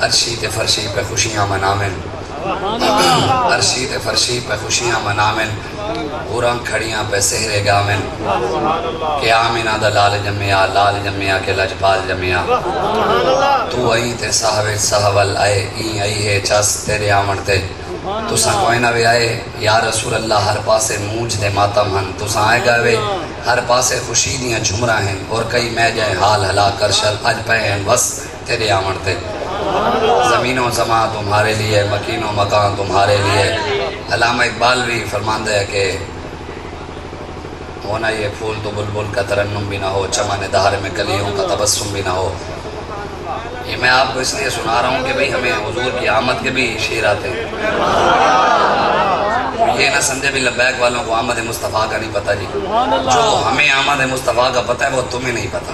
عرشی تے فرشی پہ خوشیاں منامن، عرشی تے فرشی پہ خوشیاں منامن، غراں کھڑیاں پہ سہرے گامن، کہ آمینہ دا لال جمعہ کے لجپال جمعہ، تو آئیں تے صاحبل آئے، این آئی ہے چاس تیرے آمنتے، تو ساں کوئی نہ بھی آئے، یا رسول اللہ ہر پاسے مونج دے ماتم ہن، تو ساں آئے گئے ہر پاسے خوشی دیاں جھمرہ ہیں، اور کئی میں جائیں حال ہلا کر شل اج پہ ہیں بس تیرے آمنتے، زمین و زمان تمہارے لیے، مکین و مکان تمہارے لیے۔ علامہ اقبال بھی فرماندہ ہے کہ ہونا یہ پھول تو بلبل کا ترنم بھی نہ ہو، چمن دہر میں کلیوں کا تبسم بھی نہ ہو۔ یہ میں آپ کو اس لیے سنا رہا ہوں کہ بھئی ہمیں حضور کی آمد کے بھی شعر آتے ہیں، یہ نہ سمجھے بھی لبیک والوں کو آمد مصطفیٰ کا نہیں پتہ جی، جو ہمیں آمد مصطفیٰ کا پتہ ہے وہ تمہیں نہیں پتہ۔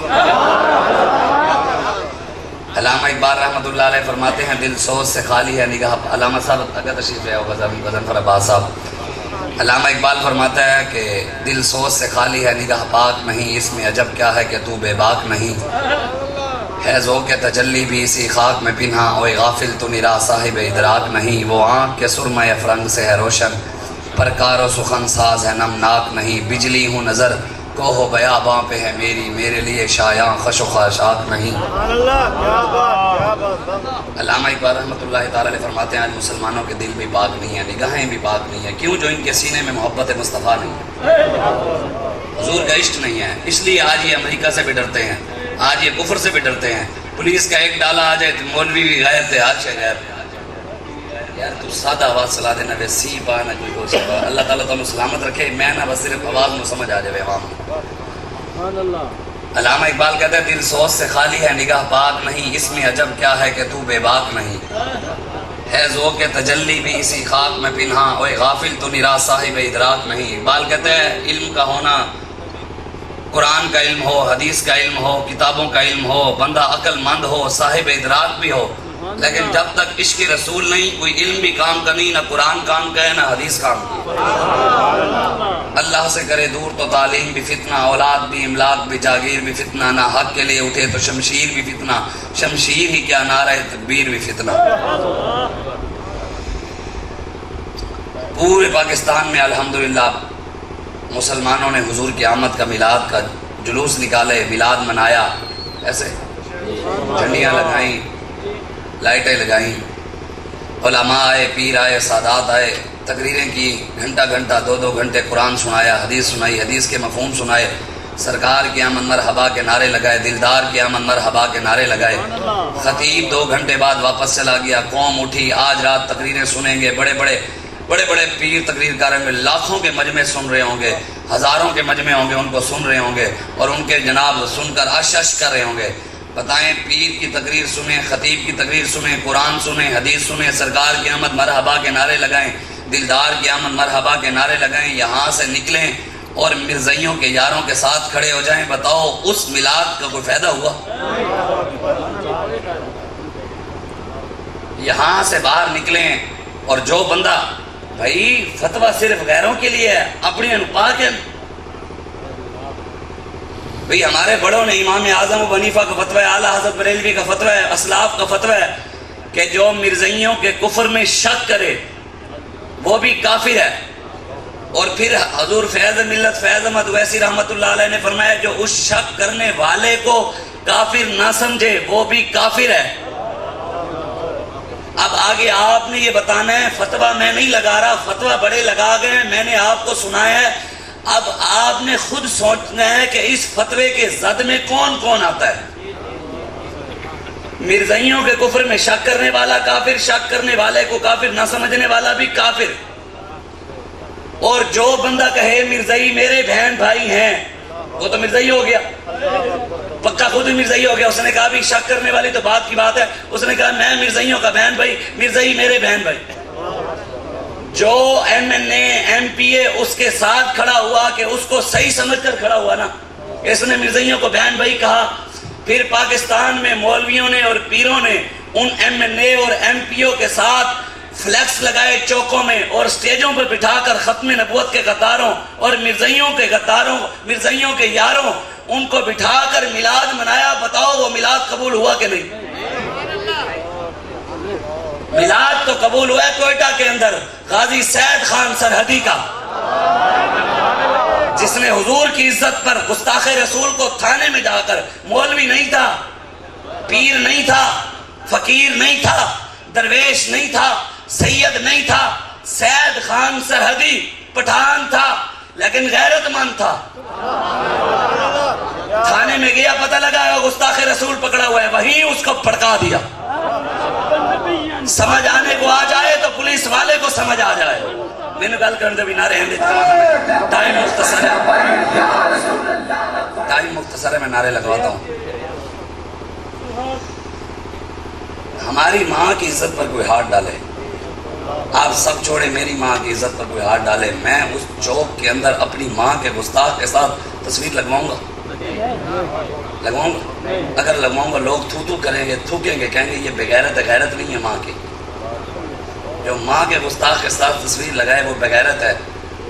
علامہ اقبال رحمۃ اللہ علیہ فرماتے ہیں دل سوز سے خالی ہے نگاہ، علامہ صاحب اگر تشریف ہے غزنفر عباس صاحب، علامہ اقبال فرماتا ہے کہ دل سوز سے خالی ہے نگاہ پاک نہیں، اس میں عجب کیا ہے کہ تو بے باک نہیں، ہے ذوق تجلی بھی اسی خاک میں پنہا، اوے غافل تو نرا صاحب ادراک نہیں، وہ آنکھ کے سرمہ افرنگ سے ہے روشن، پر کار و سخن ساز ہے نمناک نہیں، بجلی ہوں نظر کوہ بیاباں پہ ہے میری، میرے لیے شایاں خش و خاشاک نہیں۔ علامہ اقبال رحمۃ اللہ تعالیٰ علیہ فرماتے ہیں آج مسلمانوں کے دل بھی پاک نہیں ہیں، نگاہیں بھی پاک نہیں ہیں، کیوں؟ جو ان کے سینے میں محبت مصطفیٰ نہیں ہے، حضور کا عشق نہیں ہے، اس لیے آج یہ امریکہ سے بھی ڈرتے ہیں، آج یہ کفر سے بھی ڈرتے ہیں، پولیس کا ایک ڈالا آ جائے تو مولوی بھی غیر تھے، آج سے غیر یار تو سادہ آواز چلا دینا بے سی پا نہ کوئی ہو سکتا، اللہ تعالیٰ تعالیٰ سلامت رکھے، میں نہ بس صرف آواز میں سمجھ آ جائے عوام میں۔ علامہ اقبال کہتے ہیں دل سوز سے خالی ہے نگاہ پاک نہیں، اس میں عجب کیا ہے کہ تو بے باک نہیں، ہے ذوق تجلی بھی اسی خاک میں پنہا، اوے غافل تو نرا صاحب ادراک نہیں۔ اقبال کہتے ہیں علم کا ہونا، قرآن کا علم ہو، حدیث کا علم ہو، کتابوں کا علم ہو، بندہ عقل مند ہو، صاحب ادراک بھی ہو، لیکن جب تک عشق رسول نہیں کوئی علم بھی کام کا نہیں، نہ قرآن کام کا ہے نہ حدیث کام کی۔ اللہ سے کرے دور تو تعلیم بھی فتنہ، اولاد بھی املاک بھی جاگیر بھی فتنہ، نہ حق کے لیے اٹھے تو شمشیر بھی فتنہ، شمشیر ہی کیا نعرہ تکبیر بھی فتنہ۔ پورے پاکستان میں الحمدللہ مسلمانوں نے حضور کی آمد کا میلاد کا جلوس نکالے، میلاد منایا، ایسے جھنڈیاں لگائیں، لائٹیں لگائیں، علماء آئے، پیر آئے، سادات آئے، تقریریں کی، گھنٹہ گھنٹہ 2-2 گھنٹے قرآن سنایا، حدیث سنائی، حدیث کے مفہوم سنائے، سرکار کی آمد مرحبا کے نعرے لگائے، دلدار کی آمد مرحبا کے نعرے لگائے، خطیب 2 گھنٹے بعد واپس چلا گیا، قوم اٹھی، آج رات تقریریں سنیں گے، بڑے بڑے پیر تقریر کریں گے، لاکھوں کے مجمع سن رہے ہوں گے، ہزاروں کے مجمع ہوں گے، ان کو سن رہے ہوں گے، اور ان کے جناب سن کر اشش کر رہے ہوں گے۔ بتائیں پیر کی تقریر سنیں، خطیب کی تقریر سنیں، قرآن سنیں، حدیث سنیں، سرکار کی آمد مرحبا کے نعرے لگائیں، دلدار کی آمد مرحبا کے نعرے لگائیں، یہاں سے نکلیں اور مرزائیوں کے یاروں کے ساتھ کھڑے ہو جائیں، بتاؤ اس میلاد کا کوئی فائدہ ہوا؟ یہاں سے باہر نکلیں، اور جو بندہ بھائی فتویٰ صرف غیروں کے لیے ہے، اپنی انپاک ہے، بھئی ہمارے بڑوں نے امام اعظم ابو حنیفہ کا فتویٰ ہے، اعلیٰ حضرت بریلوی کا فتویٰ ہے، اسلاف کا فتویٰ ہے کہ جو مرزائیوں کے کفر میں شک کرے وہ بھی کافر ہے، اور پھر حضور فیض ملت فیض احمد اویسی رحمۃ اللہ علیہ نے فرمایا جو اس شک کرنے والے کو کافر نہ سمجھے وہ بھی کافر ہے۔ اب آگے آپ نے یہ بتانا ہے، فتویٰ میں نہیں لگا رہا، فتویٰ بڑے لگا گئے، میں نے آپ کو سنایا ہے، اب آپ نے خود سوچنا ہے کہ اس فتوے کے زد میں کون کون آتا ہے۔ مرزائیوں کے کفر میں شک کرنے والا کافر، شک کرنے والے کو کافر نہ سمجھنے والا بھی کافر، اور جو بندہ کہے مرزائی میرے بہن بھائی ہیں وہ تو مرزائی ہو گیا، پکا خود ہی مرزائی ہو گیا۔ اس نے کہا بھی شک کرنے والی تو بات کی بات ہے، اس نے کہا میں مرزائیوں کا بہن بھائی، مرزائی میرے بہن بھائی۔ جو M N A M P A اس کے ساتھ کھڑا ہوا کہ اس کو صحیح سمجھ کر کھڑا ہوا نا، اس نے مرزائیوں کو بہن بھائی کہا، پھر پاکستان میں مولویوں نے اور پیروں نے ان ایم این اے اور ایم پی او کے ساتھ فلیکس لگائے چوکوں میں اور سٹیجوں پر بٹھا کر ختم نبوت کے غداروں اور مرزائیوں کے غداروں، مرزائیوں کے یاروں، ان کو بٹھا کر میلاد منایا۔ بتاؤ وہ میلاد قبول ہوا کہ نہیں؟ قبول ہوا ہے کوئٹہ کے اندر غازی سید خان سرحدی کا، جس نے حضور کی عزت پر گستاخ رسول کو تھانے میں جا کر، مولوی نہیں تھا، پیر نہیں تھا، فقیر نہیں تھا، درویش نہیں تھا، سید نہیں تھا، سید خان سرحدی پٹھان تھا لیکن غیرت مند تھا. تھانے میں گیا، پتہ لگا گستاخ رسول پکڑا ہوا ہے، وہیں اس کو پھڑکا دیا. سمجھ آنے کو آ جائے تو پولیس والے کو سمجھ آ جائے. میں نے گل کرنے بھی نعرے ہیں، ٹائم مختصر ہے، میں نعرے لگواتا ہوں. ہماری ماں کی عزت پر کوئی ہاتھ ڈالے، آپ سب چھوڑے، میری ماں کی عزت پر کوئی ہاتھ ڈالے، میں اس چوک کے اندر اپنی ماں کے گستاخ کے ساتھ تصویر لگواؤں گا. اگر لگواؤں گا لوگ تھو تھو کریں گے، تھوکیں گے، کہیں گے یہ بغیرت ہے. غیرت نہیں ہے ماں کی. جو ماں کے گستاخ کے ساتھ تصویر لگائے وہ بغیرت ہے،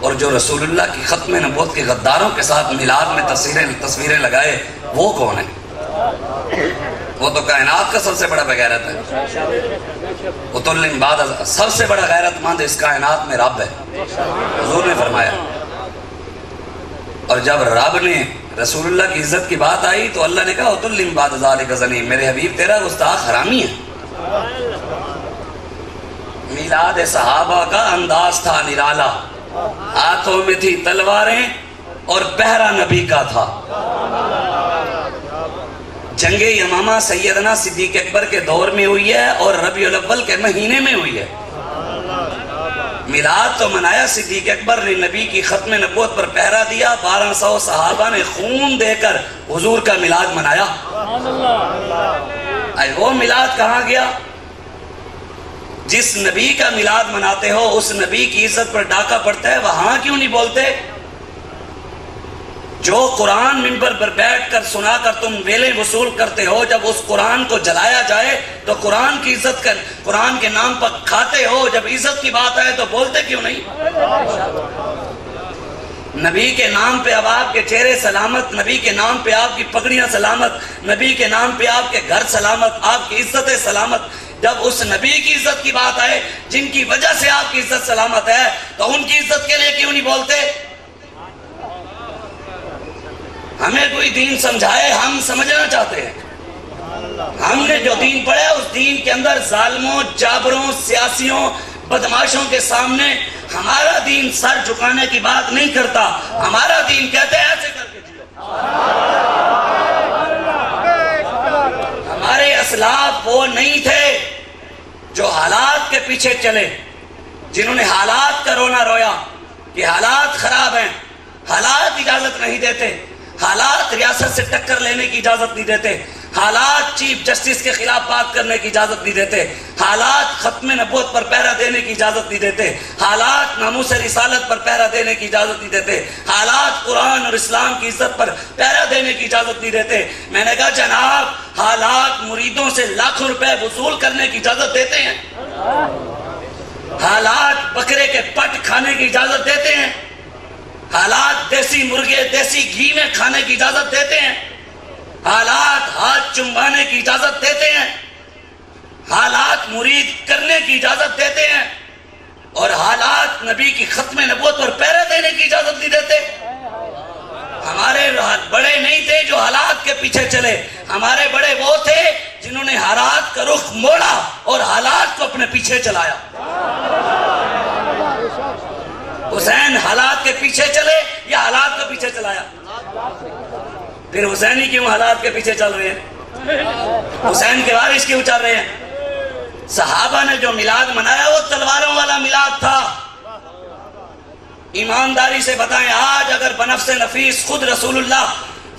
اور جو رسول اللہ کی ختم نبوت کے غداروں کے ساتھ میلاد میں تصویریں لگائے وہ کون ہے؟ وہ تو کائنات کا سب سے بڑا بغیرت ہے. اتلن بعد سب سے بڑا غیرت مند اس کائنات میں رب ہے، حضور نے فرمایا. اور جب رب نے رسول اللہ کی عزت کی بات آئی تو اللہ نے کہا اتلن بعد ذالک زنیم، میرے حبیب تیرا گستاخ حرامی ہے. میلاد صحابہ کا انداز تھا نرالا، ہاتھوں میں تھی تلواریں اور پہرا نبی کا تھا. جنگ یمامہ سیدنا صدیق اکبر کے دور میں ہوئی ہے اور ربیع الاول کے مہینے میں ہوئی ہے. میلاد تو منایا، صدیق اکبر نے نبی کی ختم نبوت پر پہرا دیا، 1200 صحابہ نے خون دے کر حضور کا میلاد منایا. وہ میلاد کہاں گیا؟ جس نبی کا میلاد مناتے ہو اس نبی کی عزت پر ڈاکہ پڑتا ہے، وہاں کیوں نہیں بولتے؟ جو قرآن منبر پر بیٹھ کر سنا کر تم ویلے وصول کرتے ہو، جب اس قرآن کو جلایا جائے تو قرآن کی عزت کر، قرآن کے نام پر کھاتے ہو، جب عزت کی بات آئے تو بولتے کیوں نہیں؟ نبی کے نام پہ اب آپ کے چہرے سلامت، نبی کے نام پہ آپ کی پگڑیاں سلامت، نبی کے نام پہ آپ کے گھر سلامت، آپ کی عزت سلامت. جب اس نبی کی عزت کی بات آئے جن کی وجہ سے آپ کی عزت سلامت ہے تو ان کی عزت کے لیے کیوں نہیں بولتے؟ ہمیں کوئی دین سمجھائے، ہم سمجھنا چاہتے ہیں. ہم نے جو دین پڑھا اس دین کے اندر ظالموں، جابروں، سیاسیوں، بدماشوں کے سامنے ہمارا دین سر جھکانے کی بات نہیں کرتا. ہمارا دین کہتے ہیں ایسے کر کے جیو. ہمارے اسلاف وہ نہیں تھے جو حالات کے پیچھے چلے، جنہوں نے حالات کا رونا رویا کہ حالات خراب ہیں، حالات اجازت نہیں دیتے، حالات ریاست سے ٹکر لینے کی اجازت نہیں دیتے، حالات چیف جسٹس کے خلاف بات کرنے کی اجازت نہیں دیتے، حالات ختم نبوت پر پہرا دینے کی اجازت نہیں دیتے، حالات ناموس رسالت پر پہرا دینے کی اجازت نہیں دیتے، حالات قرآن اور اسلام کی عزت پر پہرا دینے کی اجازت نہیں دیتے. میں نے کہا جناب حالات مریدوں سے لاکھوں روپے وصول کرنے کی اجازت دیتے ہیں، حالات بکرے کے پٹ کھانے کی اجازت دیتے ہیں، حالات دیسی مرغے دیسی گھی میں کھانے کی اجازت دیتے ہیں، حالات ہاتھ چمبانے کی اجازت دیتے ہیں، حالات مرید کرنے کی اجازت دیتے ہیں، اور حالات نبی کی ختم نبوت پر پہرا دینے کی اجازت نہیں دیتے. ہمارے بڑے نہیں تھے جو حالات کے پیچھے چلے، ہمارے بڑے وہ تھے جنہوں نے حالات کا رخ موڑا اور حالات کو اپنے پیچھے چلایا. حسین حالات کے پیچھے چلے یا حالات کو پیچھے چلایا؟ پھر حسینی کیوں حالات کے پیچھے چل رہے ہیں؟ حسین کے وارث کیوں چل رہے ہیں؟ صحابہ نے جو میلاد منایا وہ تلواروں والا میلاد تھا. ایمانداری سے بتائیں، آج اگر بنفس نفیس خود رسول اللہ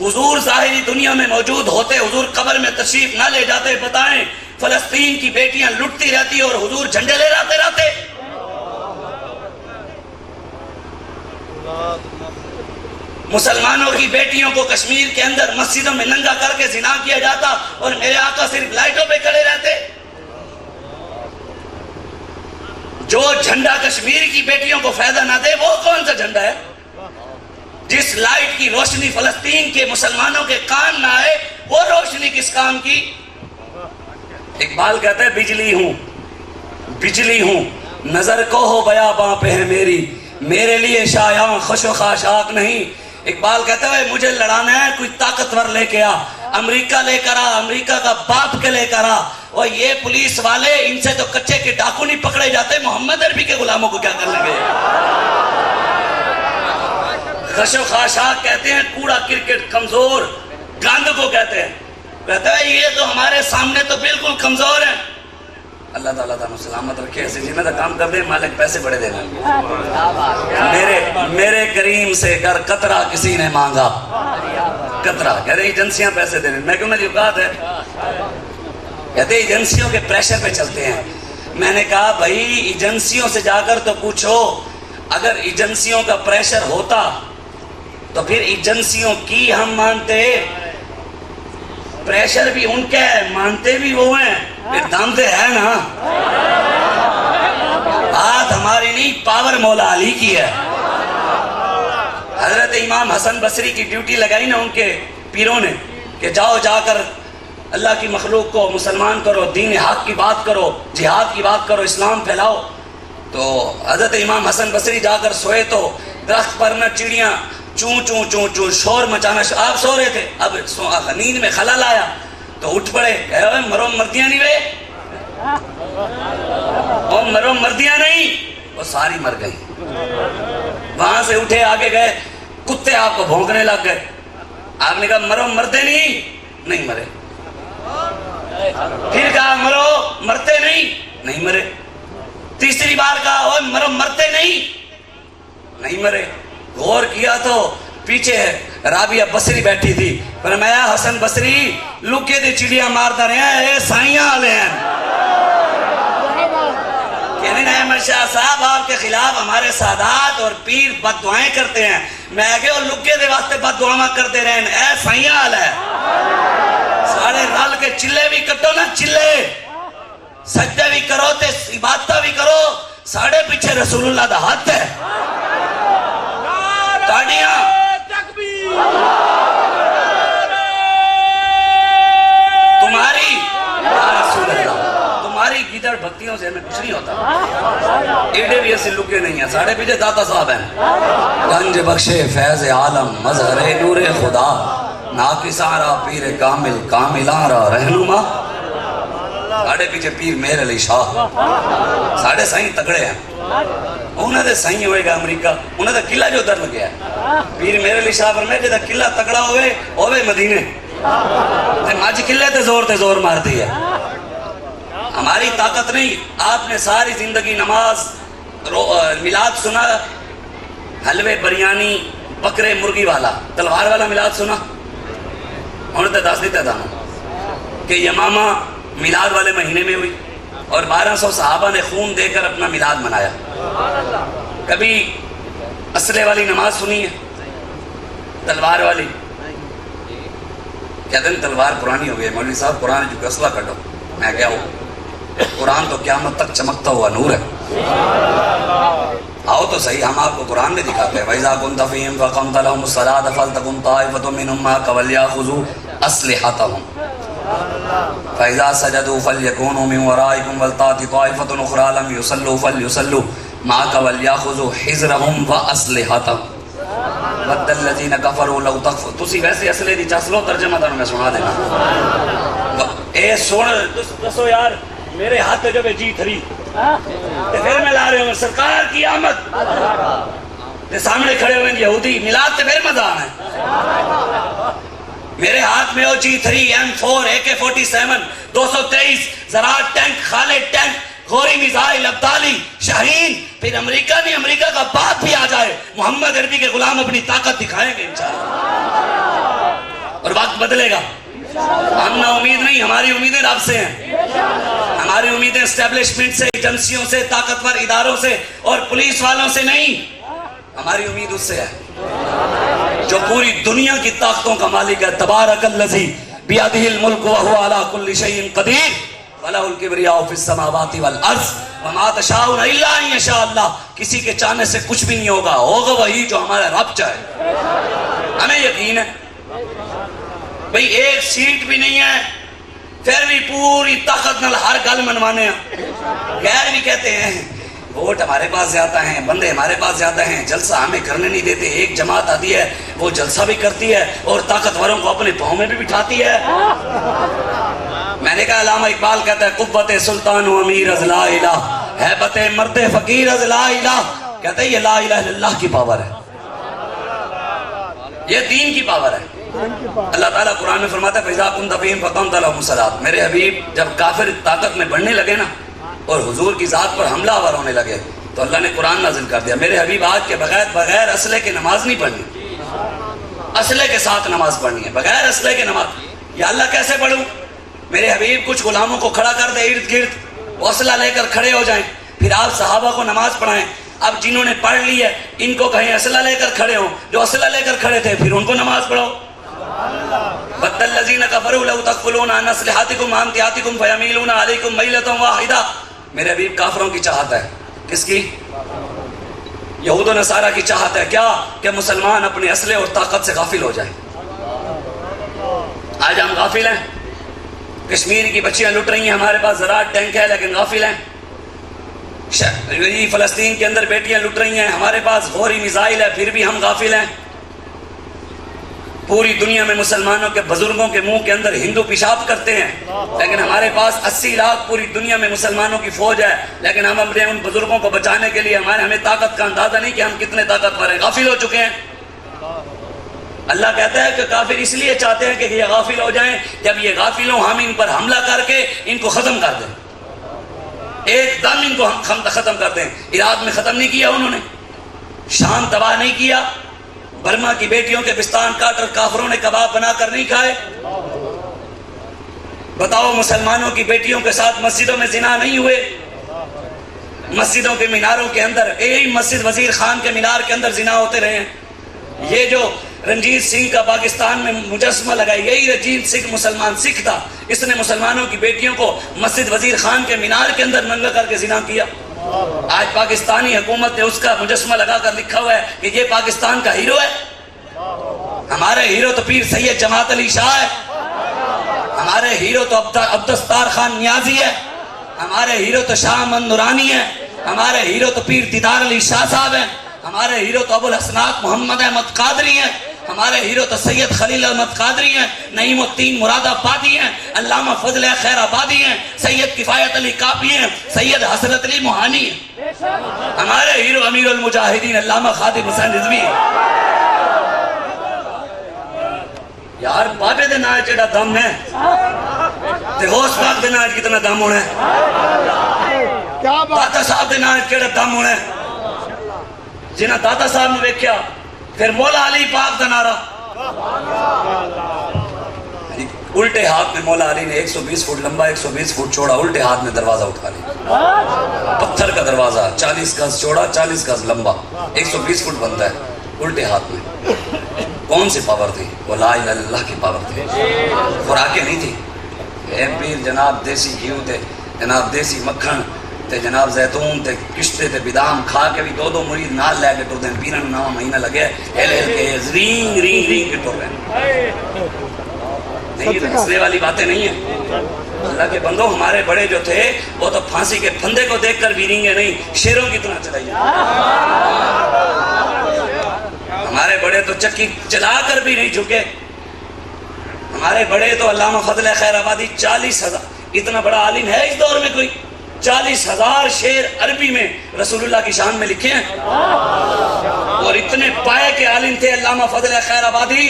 حضور ظاہری دنیا میں موجود ہوتے، حضور قبر میں تشریف نہ لے جاتے، بتائیں فلسطین کی بیٹیاں لٹتی رہتی اور حضور جھنڈے لے رہتے. مسلمانوں کی بیٹیوں کو کشمیر کے اندر مسجدوں میں ننگا کر کے زنا کیا جاتا اور میرے آقا صرف لائٹوں پہ کھڑے رہتے. جو جھنڈا کشمیر کی بیٹیوں کو فائدہ نہ دے وہ کون سا جھنڈا ہے؟ جس لائٹ کی روشنی فلسطین کے مسلمانوں کے کام نہ آئے وہ روشنی کس کام کی؟ اقبال کہتا ہے بجلی ہوں بجلی ہوں نظر کو ہو بیاباں پہ ہے میری، میرے لیے شایاں خوش و خاشاک نہیں۔ اقبال کہتا ہے مجھے لڑانا ہے کوئی طاقتور لے کے آ، امریکہ لے کر آ، امریکہ کا باپ کے لے کر آ، اور یہ پولیس والے ان سے تو کچے کے ڈاکو نہیں پکڑے جاتے، محمد عربی کے غلاموں کو کیا کر لیں گے؟ خش و خاشاک کہتے ہیں کوڑا کرکٹ کمزور، گاند کو کہتے ہیں، کہتا ہے یہ تو ہمارے سامنے تو بالکل کمزور ہیں۔ اللہ تعالیٰ تعالیٰ سلامت رکھے، ایسے جی میں تو کام کر دیں، مالک پیسے بڑے دینا۔ میرے کریم سے گر قطرہ کسی نے مانگا، قطرہ کہہ رہے ایجنسیاں پیسے دے رہے، میں کیوں نہ جو بات ہے، کہتے ایجنسیوں کے پریشر پہ چلتے ہیں۔ میں نے کہا بھائی ایجنسیوں سے جا کر تو پوچھو، اگر ایجنسیوں کا پریشر ہوتا تو پھر ایجنسیوں کی ہم مانتے، پریشر بھی ان کے ہے، مانتے بھی وہ ہیں، پھر دامتے ہے نا۔ بات ہماری نہیں، پاور مولا علی کی ہے۔ حضرت امام حسن بصری کی ڈیوٹی لگائی نا ان کے پیروں نے کہ جاؤ جا کر اللہ کی مخلوق کو مسلمان کرو، دین حق کی بات کرو، جہاد کی بات کرو، اسلام پھیلاؤ۔ تو حضرت امام حسن بصری جا کر سوئے تو درخت پر نہ چڑیاں چون چون چون چون شور مچانا، آپ سو رہے تھے، اب نیند میں خلل آیا تو اٹھ پڑے، مرو مردیاں نہیں وے، وہ مرو مردیاں نہیں، وہ ساری مر گئی۔ وہاں سے اٹھے آگے گئے، کتے آپ کو بھونکنے لگ گئے، آپ نے کہا مرو مردے نہیں مرے، پھر کہا مرو مرتے نہیں مرے، تیسری بار کہا مرو مرتے نہیں مرے۔ غور کیا تو پیچھے رابعہ بصری بیٹھی تھی، فرمایا حسن بصری لکے دے چڑیاں مارتا رہے ہیں، اے سائیاں آلے ہیں۔ کہنے احمد شاہ صاحب آپ کے خلاف ہمارے سادات اور پیر بد دعائیں کرتے ہیں، میں آگے اور لکے دے واسطے بد دعائیں کرتے رہے ہیں، اے سائیاں آلے ہیں۔ سارے رل کے چلے بھی کٹو نا، چلے سجدے بھی کرو تے عبادتہ بھی کرو، ساڑھے پیچھے رسول اللہ دا ہاتھ ہے۔ تاڑیاں تمہاری رسول اللہ، تمہاری گیدڑ بھکتیوں سے ہمیں کچھ نہیں ہوتا، ایڈے بھی ایسے لکے نہیں ہیں، ساڑھے پیچھے داتا صاحب ہیں۔ گنج بخشے فیض عالم مظہر نور خدا، ناکسارا پیر کامل کاملارا رہنما، ساڑھے پیچھے پیر مہر علی شاہ، ساڑھے سائیں تکڑے ہیں، انہوں نے سائیں ہوئے گا امریکہ، انہوں نے قلعہ جو در لگیا ہے، پیر مہر علی شاہ فرمائے جدہ قلعہ تکڑا ہوئے مدینے، ماجی قلعہ تے زور مار دی ہے۔ ہماری طاقت نہیں، آپ نے ساری زندگی نماز میلاد سنا، حلوے بریانی بکرے مرغی والا تلوار والا میلاد سنا، انہوں نے دس دیتا تھا کہ یمامہ میلاد والے مہینے میں ہوئی اور 1200 صحابہ نے خون دے کر اپنا میلاد منایا۔ کبھی اسلحے والی نماز سنی ہے؟ تلوار والی؟ کہتے ہیں تلوار پرانی ہو گئی، مولوی صاحب قرآن جو اسلحہ کٹو، میں کیا ہوں، قرآن تو قیامت تک چمکتا ہوا نور ہے۔ آؤ تو صحیح، ہم آپ کو قرآن میں دکھاتے ہیں، وَإِذَا كُنْتَ فِيهِمْ فَأَقَمْتَ لَهُمُ الصَّلَاةَ فَلْتَكُنْ طَائِفَةٌ مِّنْهُمْ مَعَكَ وَلْيَأْخُذُوا أَسْلِحَتَهُمْ فَإِذَا سَجَدُوا فَلْيَكُونُوا مِنْ وَرَائِكُمْ وَلْتَأْتِ طَائِفَةٌ أُخْرَىٰ لَمْ يُصَلُّوا فَلْيُصَلُّوا مَعَكَ وَلْيَأْخُذُوا حِذْرَهُمْ وَأَسْلِحَتَهُمْ وَدَّ الَّذِينَ كَفَرُوا لَوْ تَكْفُرُونَ۔ تسی ویسے اسلحے دی چس لو، ترجمہ تانوں میں سنا دینا۔ اے سن دسو یار میرے ہاتھ جو کہ جی تھری تے پھر میں لا رہے ہوں سرکار کی آمد تے سامنے کھڑے ہوئے یہودی، میلاد تے پھر مزہ آنا ہے۔ میرے ہاتھ میں ہو G3 M4 AK-47 223 زراعت ٹینک، خالد ٹینک، غوری میزائل، ابدالی، شاہین، پھر امریکہ نہیں، امریکہ کا باپ بھی آ جائے، محمد عربی کے غلام اپنی طاقت دکھائیں گے انشاءاللہ، اور وقت بدلے گا۔ ہم نا امید نہیں، ہماری امیدیں رب سے ہیں، ہماری امیدیں اسٹیبلشمنٹ سے، ایجنسیوں سے، طاقتور اداروں سے اور پولیس والوں سے نہیں، ہماری امید اس سے ہے جو پوری دنیا کی طاقتوں کا مالک ہے۔ تبارک الذی بیدہ الملک وہو علی کل شیء قدیر وَلَهُ الْكِبْرِيَاءُ فِي السَّمَاوَاتِ وَالْأَرْضِ وَمَا تَشَاءُونَ إِلَّا أَن يَشَاءَ اللَّهُ۔ کسی کے چاہنے سے کچھ بھی نہیں ہوگا، ہوگا وہی جو ہمارا رب چاہے۔ ہمیں یقین ہے بھئی ایک سیٹ بھی نہیں ہے پھر بھی پوری طاقت نال ہر گل منوانے ہیں. غیر بھی کہتے ہیں ووٹ ہمارے پاس زیادہ ہیں, بندے ہمارے پاس زیادہ ہیں, جلسہ ہمیں کرنے نہیں دیتے. ایک جماعت آتی ہے وہ جلسہ بھی کرتی ہے اور طاقتوروں کو اپنے پاؤں میں بھی بٹھاتی ہے. میں نے کہا علامہ اقبال کہتا ہے قوت سلطان و امیر از لا الہ, ہیبت مرد فقیر از لا الہ. کہتا ہے یہ لا الہ الا اللہ کی پاور ہے, یہ دین کی پاور ہے. اللہ تعالیٰ قرآن میں فرماتا ہے فَإِذَا كُنْتَ فِيهِمْ فَأَقِمْ لَهُمُ الصَّلَاةَ. میرے حبیب جب کافر طاقت میں بڑھنے لگے نا اور حضور کی ذات پر حملہ آور ہونے لگے تو اللہ نے قرآن نازل کر دیا, میرے حبیب آج کے بغیر اسلحے کے نماز نہیں پڑھنی, اسلحے کے ساتھ نماز پڑھنی ہے, بغیر اسلحے کے نماز. یا اللہ کیسے پڑھوں؟ میرے حبیب کچھ غلاموں کو کھڑا کر دے ارد گرد, وہ اسلحہ لے کر کھڑے ہو جائیں, پھر آپ صحابہ کو نماز پڑھائیں. اب جنہوں نے پڑھ لی ہے ان کو کہیں اسلحہ لے کر کھڑے ہوں, جو اسلحہ لے کر کھڑے تھے پھر ان کو نماز پڑھاؤ. بَدَّ الَّذِينَ كَفَرُوا لَوْ تَغْفُلُونَ عَنْ أَسْلِحَتِكُمْ وَأَمْتِعَتِكُمْ فَيَمِيلُونَ عَلَيْكُمْ مَيْلَةً وَاحِدَةً. میرے حبیب کافروں کی چاہت ہے, کس کی؟ یہود و نصارہ کی چاہت ہے کیا کہ مسلمان اپنے اسلحے اور طاقت سے غافل ہو جائیں. آج ہم غافل ہیں. کشمیر کی بچیاں لٹ رہی ہیں, ہمارے پاس زراعت ٹینک ہے لیکن غافل ہیں. فلسطین کے اندر بیٹیاں لٹ رہی ہیں, ہمارے پاس غوری میزائل ہے پھر بھی ہم غافل ہیں. پوری دنیا میں مسلمانوں کے بزرگوں کے منہ کے اندر ہندو پیشاب کرتے ہیں لیکن ہمارے پاس 80 لاکھ پوری دنیا میں مسلمانوں کی فوج ہے, لیکن ہم اپنے ان بزرگوں کو بچانے کے لیے ہمیں طاقت کا اندازہ نہیں کہ ہم کتنے طاقتور ہیں, غافل ہو چکے ہیں. اللہ کہتا ہے کہ کافر اس لیے چاہتے ہیں کہ یہ غافل ہو جائیں, جب یہ غافل ہوں ہم ان پر حملہ کر کے ان کو ختم کر دیں, ایک دم ان کو ہم ختم کر دیں. عراق میں ختم نہیں کیا انہوں نے, شام تباہ نہیں کیا, برما کی بیٹیوں کے بستان کاٹ کر کافروں نے کباب بنا کر نہیں کھائے. بتاؤ مسلمانوں کی بیٹیوں کے ساتھ مسجدوں میں زنا نہیں ہوئے؟ مسجدوں کے میناروں کے اندر, یہی مسجد وزیر خان کے مینار کے اندر زنا ہوتے رہے ہیں. یہ جو رنجیت سنگھ کا پاکستان میں مجسمہ لگائی, یہی رنجیت سنگھ مسلمان سکھ تھا, اس نے مسلمانوں کی بیٹیوں کو مسجد وزیر خان کے مینار کے اندر ننگا کر کے زنا کیا. آج پاکستانی حکومت نے اس کا مجسمہ لگا کر لکھا ہوا ہے کہ یہ پاکستان کا ہیرو ہے. ہمارے ہیرو تو پیر سید جماعت علی شاہ ہے, ہمارے ہیرو تو عبدالستار خان نیازی ہے, ہمارے ہیرو تو شاہ احمد نورانی ہے, ہمارے ہیرو تو پیر دیدار علی شاہ صاحب ہیں, ہمارے ہیرو تو ابو الحسنات محمد احمد قادری ہیں, ہمارے ہیرو تو سید خلیل احمد قادری ہیں, نعیم الدین مراد آبادی ہیں, علامہ فضل خیر آبادی ہیں, سید کفایت علی کاپی ہیں, سید حسرت علی موہانی ہیں. ہمارے ہیرو امیر المجاہدین علامہ خادم حسین رضوی ہیں. یار بابے دے نام چڑا دم ہے تے غوث پاک دے نام کتنا دم ہونا ہے, داتا صاحب دے نام چڑا دم ہونا ہے. جنہاں داتا صاحب نے دیکھیا پھر مولا علی پاک دا نعرہ, الٹے ہاتھ میں مولا علی نے 120 فٹ لمبا 120 فٹ چوڑا الٹے ہاتھ میں دروازہ اٹھا لیا. پتھر کا دروازہ 40 گز چوڑا 40 گز لمبا 120 فٹ بنتا ہے الٹے ہاتھ میں. کون سی پاور تھی؟ وہ لا الہ الا اللہ کی پاور تھی, خوراکیں نہیں تھی. اے پیر جناب دیسی گھیو تے جناب دیسی مکھن تے جناب زیتون تے کشتے تے بدام کھا کے بھی 2 مرید نال لے کے ٹر دیں. پیرن 9 مہینہ لگے ہل ہل کے رینگ رینگ رینگ کے ٹر رہے. نہیں یہ مسئلے والی باتیں نہیں ہیں. اللہ کے بندوں ہمارے بڑے جو تھے وہ تو پھانسی کے پھندے کو دیکھ کر بھی رینگے نہیں, شیروں کی طرح چلائیے. ہمارے بڑے تو چکی چلا کر بھی نہیں جھکے. ہمارے بڑے تو علامہ فضل خیر آبادی 40,000, اتنا بڑا عالم ہے اس دور میں کوئی؟ 40,000 شعر عربی میں رسول اللہ کی شان میں لکھے ہیں. اور اتنے پائے کے عالم تھے علامہ فضل خیر آبادی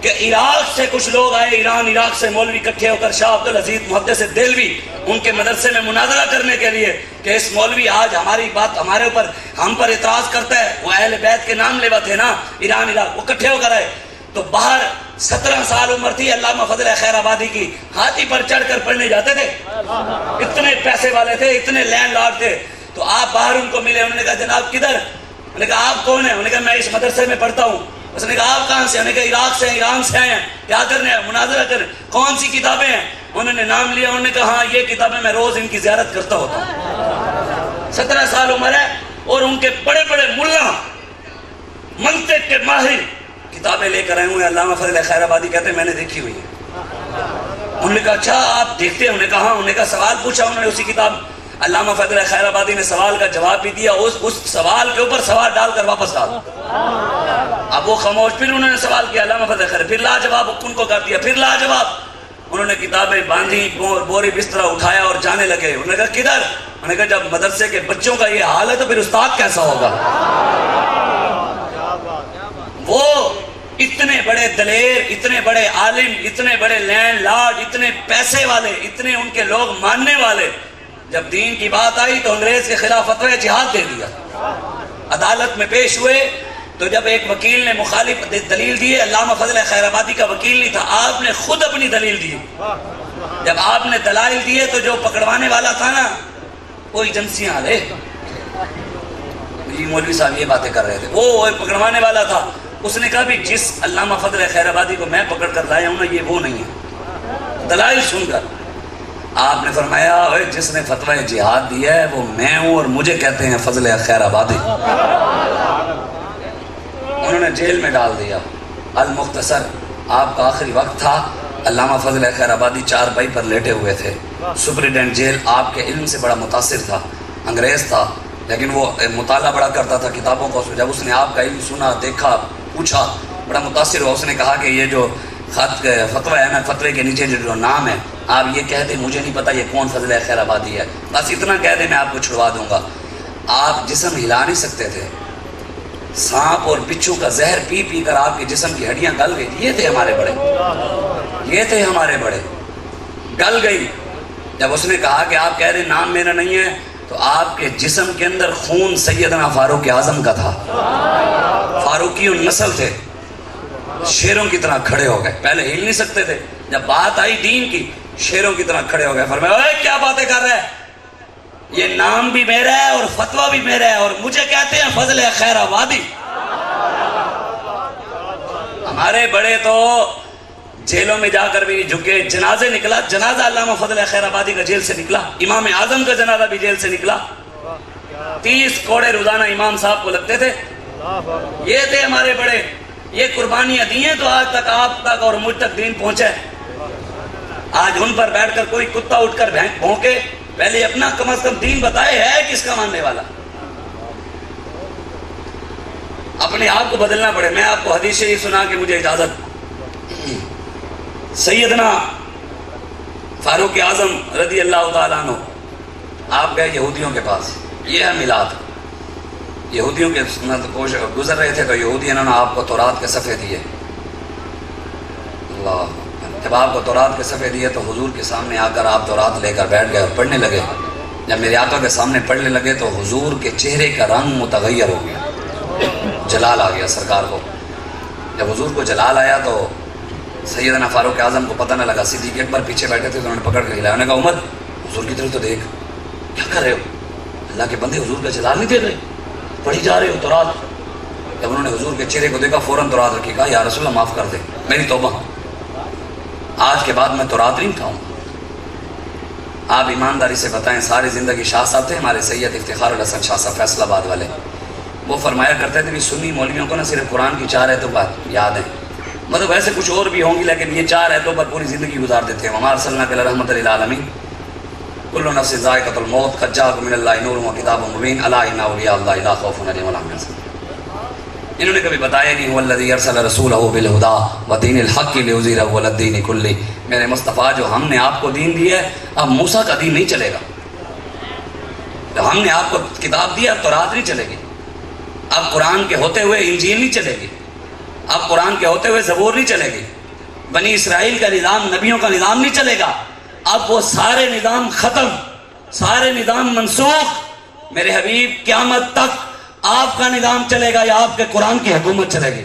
کہ عراق سے کچھ لوگ آئے, ایران عراق سے مولوی اکٹھے ہو کر شاہ عبدالعزیز محدث دہلوی ان کے مدرسے میں مناظرہ کرنے کے لیے کہ اس مولوی آج ہماری بات ہمارے اوپر ہم پر اعتراض کرتا ہے. وہ اہل بیت کے نام لیوا تھے نا ایران عراق, وہ اکٹھے ہو کر آئے. تو باہر 17 سال عمر تھی علامہ فضل خیر آبادی کی, ہاتھی پر چڑھ کر پڑھنے جاتے تھے. اتنے پیسے والے تھے, اتنے لینڈ لارڈ تھے. تو آپ باہر ان کو ملے, انہوں نے کہا جناب کدھر؟ انہوں نے کہا آپ کون ہیں؟ انہوں نے کہا میں اس مدرسے میں پڑھتا ہوں. اس نے کہا آپ کہاں سے؟ انہوں نے کہا عراق سے, ایران سے آئے ہیں. کیا کرنے ہیں؟ مناظرہ کریں. کون سی کتابیں ہیں؟ انہوں نے نام لیا. انہوں نے کہا ہاں یہ کتابیں میں روز ان کی زیارت کرتا ہوتا ہوں. 17 سال عمر ہے اور ان کے بڑے بڑے ملا منطق کے ماہر کتابیں لے کر آئے ہوئے. علامہ فضل خیر آبادی کہتے ہیں میں نے دیکھی ہوئی ہے. انہوں نے کہا اچھا آپ دیکھتے ہیں؟ انہوں نے کہا ہاں. انہوں نے کہا سوال پوچھا. انہوں نے اسی کتاب علامہ فضل خیر آبادی نے سوال کا جواب بھی دیا. اس سوال کے اوپر سوال ڈال کر واپس ڈال. اب وہ خاموش. پھر انہوں نے سوال کیا علامہ فضل خیر, پھر لاجواب ان کو کر دیا, پھر لاجواب. انہوں نے کتابیں باندھی, بوری بستر اٹھایا اور جانے لگے. انہوں نے کہا کدھر؟ انہوں نے کہا جب مدرسے کے بچوں کا یہ حال ہے تو پھر استاد کیسا ہوگا. وہ اتنے بڑے دلیر, اتنے بڑے عالم, اتنے بڑے لینڈ لارڈ, اتنے پیسے والے, اتنے ان کے لوگ ماننے والے, جب دین کی بات آئی تو انگریز کے خلاف فتوی جہاد دے دیا. عدالت میں پیش ہوئے تو جب ایک وکیل نے مخالف دلیل دی, علامہ فضل خیر آبادی کا وکیل نہیں تھا, آپ نے خود اپنی دلیل دی. جب آپ نے دلائل دیے تو جو پکڑوانے والا تھا نا, وہ ایجنسیاں والے جی مولوی صاحب یہ باتیں کر رہے تھے, وہ پکڑوانے والا تھا. اس نے کہا بھی جس علامہ فضل خیر آبادی کو میں پکڑ کر لایا ہوں نا, یہ وہ نہیں ہے. دلائل سن کر آپ نے فرمایا جس نے فتوی جہاد دیا ہے وہ میں ہوں, اور مجھے کہتے ہیں فضل خیر آبادی. انہوں نے جیل میں ڈال دیا. المختصر آپ کا آخری وقت تھا. علامہ فضل خیر آبادی چارپائی پر لیٹے ہوئے تھے. سپرنٹینڈنٹ جیل آپ کے علم سے بڑا متاثر تھا, انگریز تھا, لیکن وہ مطالعہ بڑا کرتا تھا کتابوں کو. جب اس نے آپ کا علم سنا, دیکھا, پوچھا, بڑا متاثر ہوا. اس نے کہا کہ یہ جو فتوی ہے نا, فتوی کے نیچے جو نام ہے آپ یہ کہہ دیں مجھے نہیں پتا یہ کون فضل خیر آبادی ہے, بس اتنا کہہ دیں میں آپ کو چھڑوا دوں گا. آپ جسم ہلا نہیں سکتے تھے. سانپ اور بچھو کا زہر پی پی کر آپ کے جسم کی ہڈیاں گل گئی. یہ تھے ہمارے بڑے, یہ تھے ہمارے بڑے, گل گئی. جب اس نے کہا کہ آپ کہہ رہے نام میرا نہیں ہے, تو آپ کے جسم کے اندر خون سیدنا فاروق اعظم کا تھا. فاروقی النسل تھے, شیروں کی طرح کھڑے ہو گئے. پہلے ہل نہیں سکتے تھے, جب بات آئی دین کی شیروں کی طرح کھڑے ہو گئے. فرمایا اے کیا باتیں کر رہے ہیں, یہ نام بھی میرا ہے اور فتویٰ بھی میرا ہے, اور مجھے کہتے ہیں فضل خیر آبادی. ہمارے بڑے تو جیلوں میں جا کر بھی جھکے. جنازے نکلا, جنازہ علامہ فضل خیر آبادی کا جیل سے نکلا, امام اعظم کا جنازہ بھی جیل سے نکلا. 30 کوڑے روزانہ امام صاحب کو لگتے تھے. یہ تھے ہمارے بڑے, یہ قربانیاں دی ہیں تو آج تک آپ تک اور مجھ تک دین پہنچا ہے. آج ان پر بیٹھ کر کوئی کتا اٹھ کر بھونکے, پہلے اپنا کم از کم دین بتائے ہے کس کا ماننے والا. اپنے آپ کو بدلنا پڑے. میں آپ کو حدیث شریف سنا کے مجھے اجازت. سیدنا فاروق اعظم رضی اللہ تعالیٰ عنہ آپ گئے یہودیوں کے پاس. یہ ہے میلاد. یہودیوں کے گزر رہے تھے تو یہودی انہوں نے آپ کو تورات کے صفحے دیے. اللہ, جب آپ کو تورات کے صفحے دیے تو حضور کے سامنے آ کر آپ تورات لے کر بیٹھ گئے اور پڑھنے لگے. جب میرے آقا کے سامنے پڑھنے لگے تو حضور کے چہرے کا رنگ متغیر ہو گیا, جلال آ گیا سرکار کو. جب حضور کو جلال آیا تو سیدنا فاروق اعظم کو پتہ نہ لگا. صدیق اکبر پیچھے بیٹھے تھے تو انہوں نے پکڑ کے ہلایا. انہوں نے کہا عمر حضور کی طرف تو دیکھ, کیا کر رہے ہو, اللہ کے بندے حضور کا جلال نہیں دے رہے, پڑھی جا رہے ہو تورات. جب انہوں نے حضور کے چہرے کو دیکھا فوراً تورات رکھی. کہا یا رسول اللہ معاف کر دے, میری توبہ, آج کے بعد میں تورات نہیں کھاؤں. آپ ایمانداری سے بتائیں, ساری زندگی شاہ صاحب تھے ہمارے, سید افتخار الحسن شاہ صاحب فیصل آباد والے. وہ فرمایا کرتے تھے بھی سنی مولویوں کو نا صرف قرآن کی 4 آیتوں بات یاد ہیں, مطلب ویسے کچھ اور بھی ہوں گی لیکن یہ 4 آیتوں پر پوری زندگی گزار دیتے ہیں. وما ارسلناک الا رحمۃ للعالمین, کل نفس ذائقۃ الموت, قد جاءکم من اللہ نور و کتاب مبین, الا ان اولیاء اللہ لا خوف علیہم ولا هم يحزنون. انہوں نے کبھی بتایا نہیں, هو الذی ارسل رسولہ بالہدی ودین الحق لیظہرہ علی الدین کلہ. میرے مصطفیٰ جو ہم نے آپ کو دین دیا ہے, اب موسیٰ کا دین نہیں چلے گا. جب ہم نے آپ کو کتاب دی, اب تورات نہیں چلے گی. اب قرآن کے ہوتے ہوئے انجیل نہیں چلے گی. اب قرآن کے ہوتے ہوئے زبور نہیں چلے گی. بنی اسرائیل کا نظام, نبیوں کا نظام نہیں چلے گا. اب وہ سارے نظام ختم, سارے نظام منسوخ. میرے حبیب قیامت تک آپ کا نظام چلے گا یا آپ کے قرآن کی حکومت چلے گی.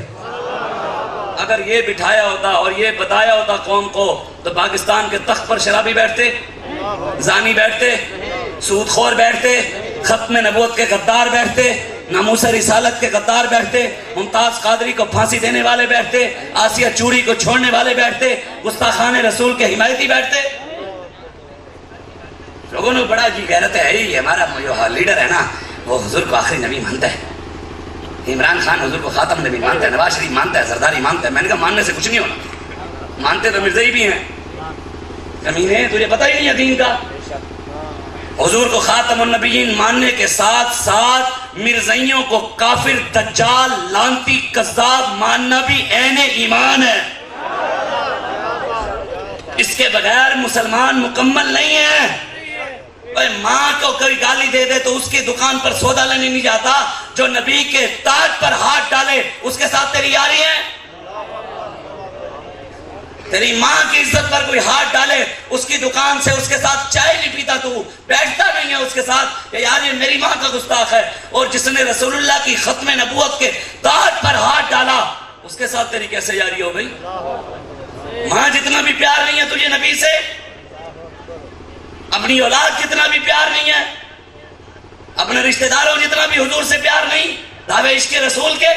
اگر یہ بٹھایا ہوتا اور یہ بتایا ہوتا قوم کو تو پاکستان کے تخت پر شرابی بیٹھتے, زانی بیٹھتے, سود خور بیٹھتے, ختم نبوت کے غدار بیٹھتے, ناموس رسالت کے غدار بیٹھتے, ممتاز قادری کو پھانسی دینے والے بیٹھتے, آسیہ چوڑی کو چھوڑنے والے بیٹھتے, گستاخان رسول کے حمایتی بیٹھتے. لوگوں نے بڑا جی غیرت ہے ہی, ہمارا جو لیڈر ہے نا وہ حضور کو آخری نبی مانتا ہے, عمران خان حضور کو خاتم نبی مانتا ہے, نواز شریف مانتا ہے, زرداری مانتا ہے. میں نے کہا ماننے سے کچھ نہیں ہونا, مانتے تو مرزائی بھی ہیں. کمینے تجھے پتہ ہی نہیں ہے دین کا. حضور کو خاتم النبیین ماننے کے ساتھ ساتھ مرزائیوں کو کافر دجال لانتی کذاب ماننا بھی عین ایمان ہے. اس کے بغیر مسلمان مکمل نہیں ہے. ماں کو کوئی گالی دے دے تو اس کی دکان پر سودا لینے نہیں جاتا. جو نبی کے تاج پر ہاتھ ڈالے اس کے ساتھ تیری یاری ہے. تیری ماں کی عزت پر کوئی ہاتھ ڈالے اس کی دکان سے اس کے ساتھ چائے نہیں پیتا, تو بیٹھتا نہیں ہے اس کے ساتھ کہ یار یہ میری ماں کا گستاخ ہے. اور جس نے رسول اللہ کی ختم نبوت کے تاج پر ہاتھ ڈالا اس کے ساتھ تیری کیسے یاری ہو گئی؟ ماں جتنا بھی پیار نہیں ہے تجھے نبی سے, اپنی اولاد جتنا بھی پیار نہیں ہے, اپنے رشتہ داروں جتنا بھی حضور سے پیار نہیں, دعوے عشق رسول کے,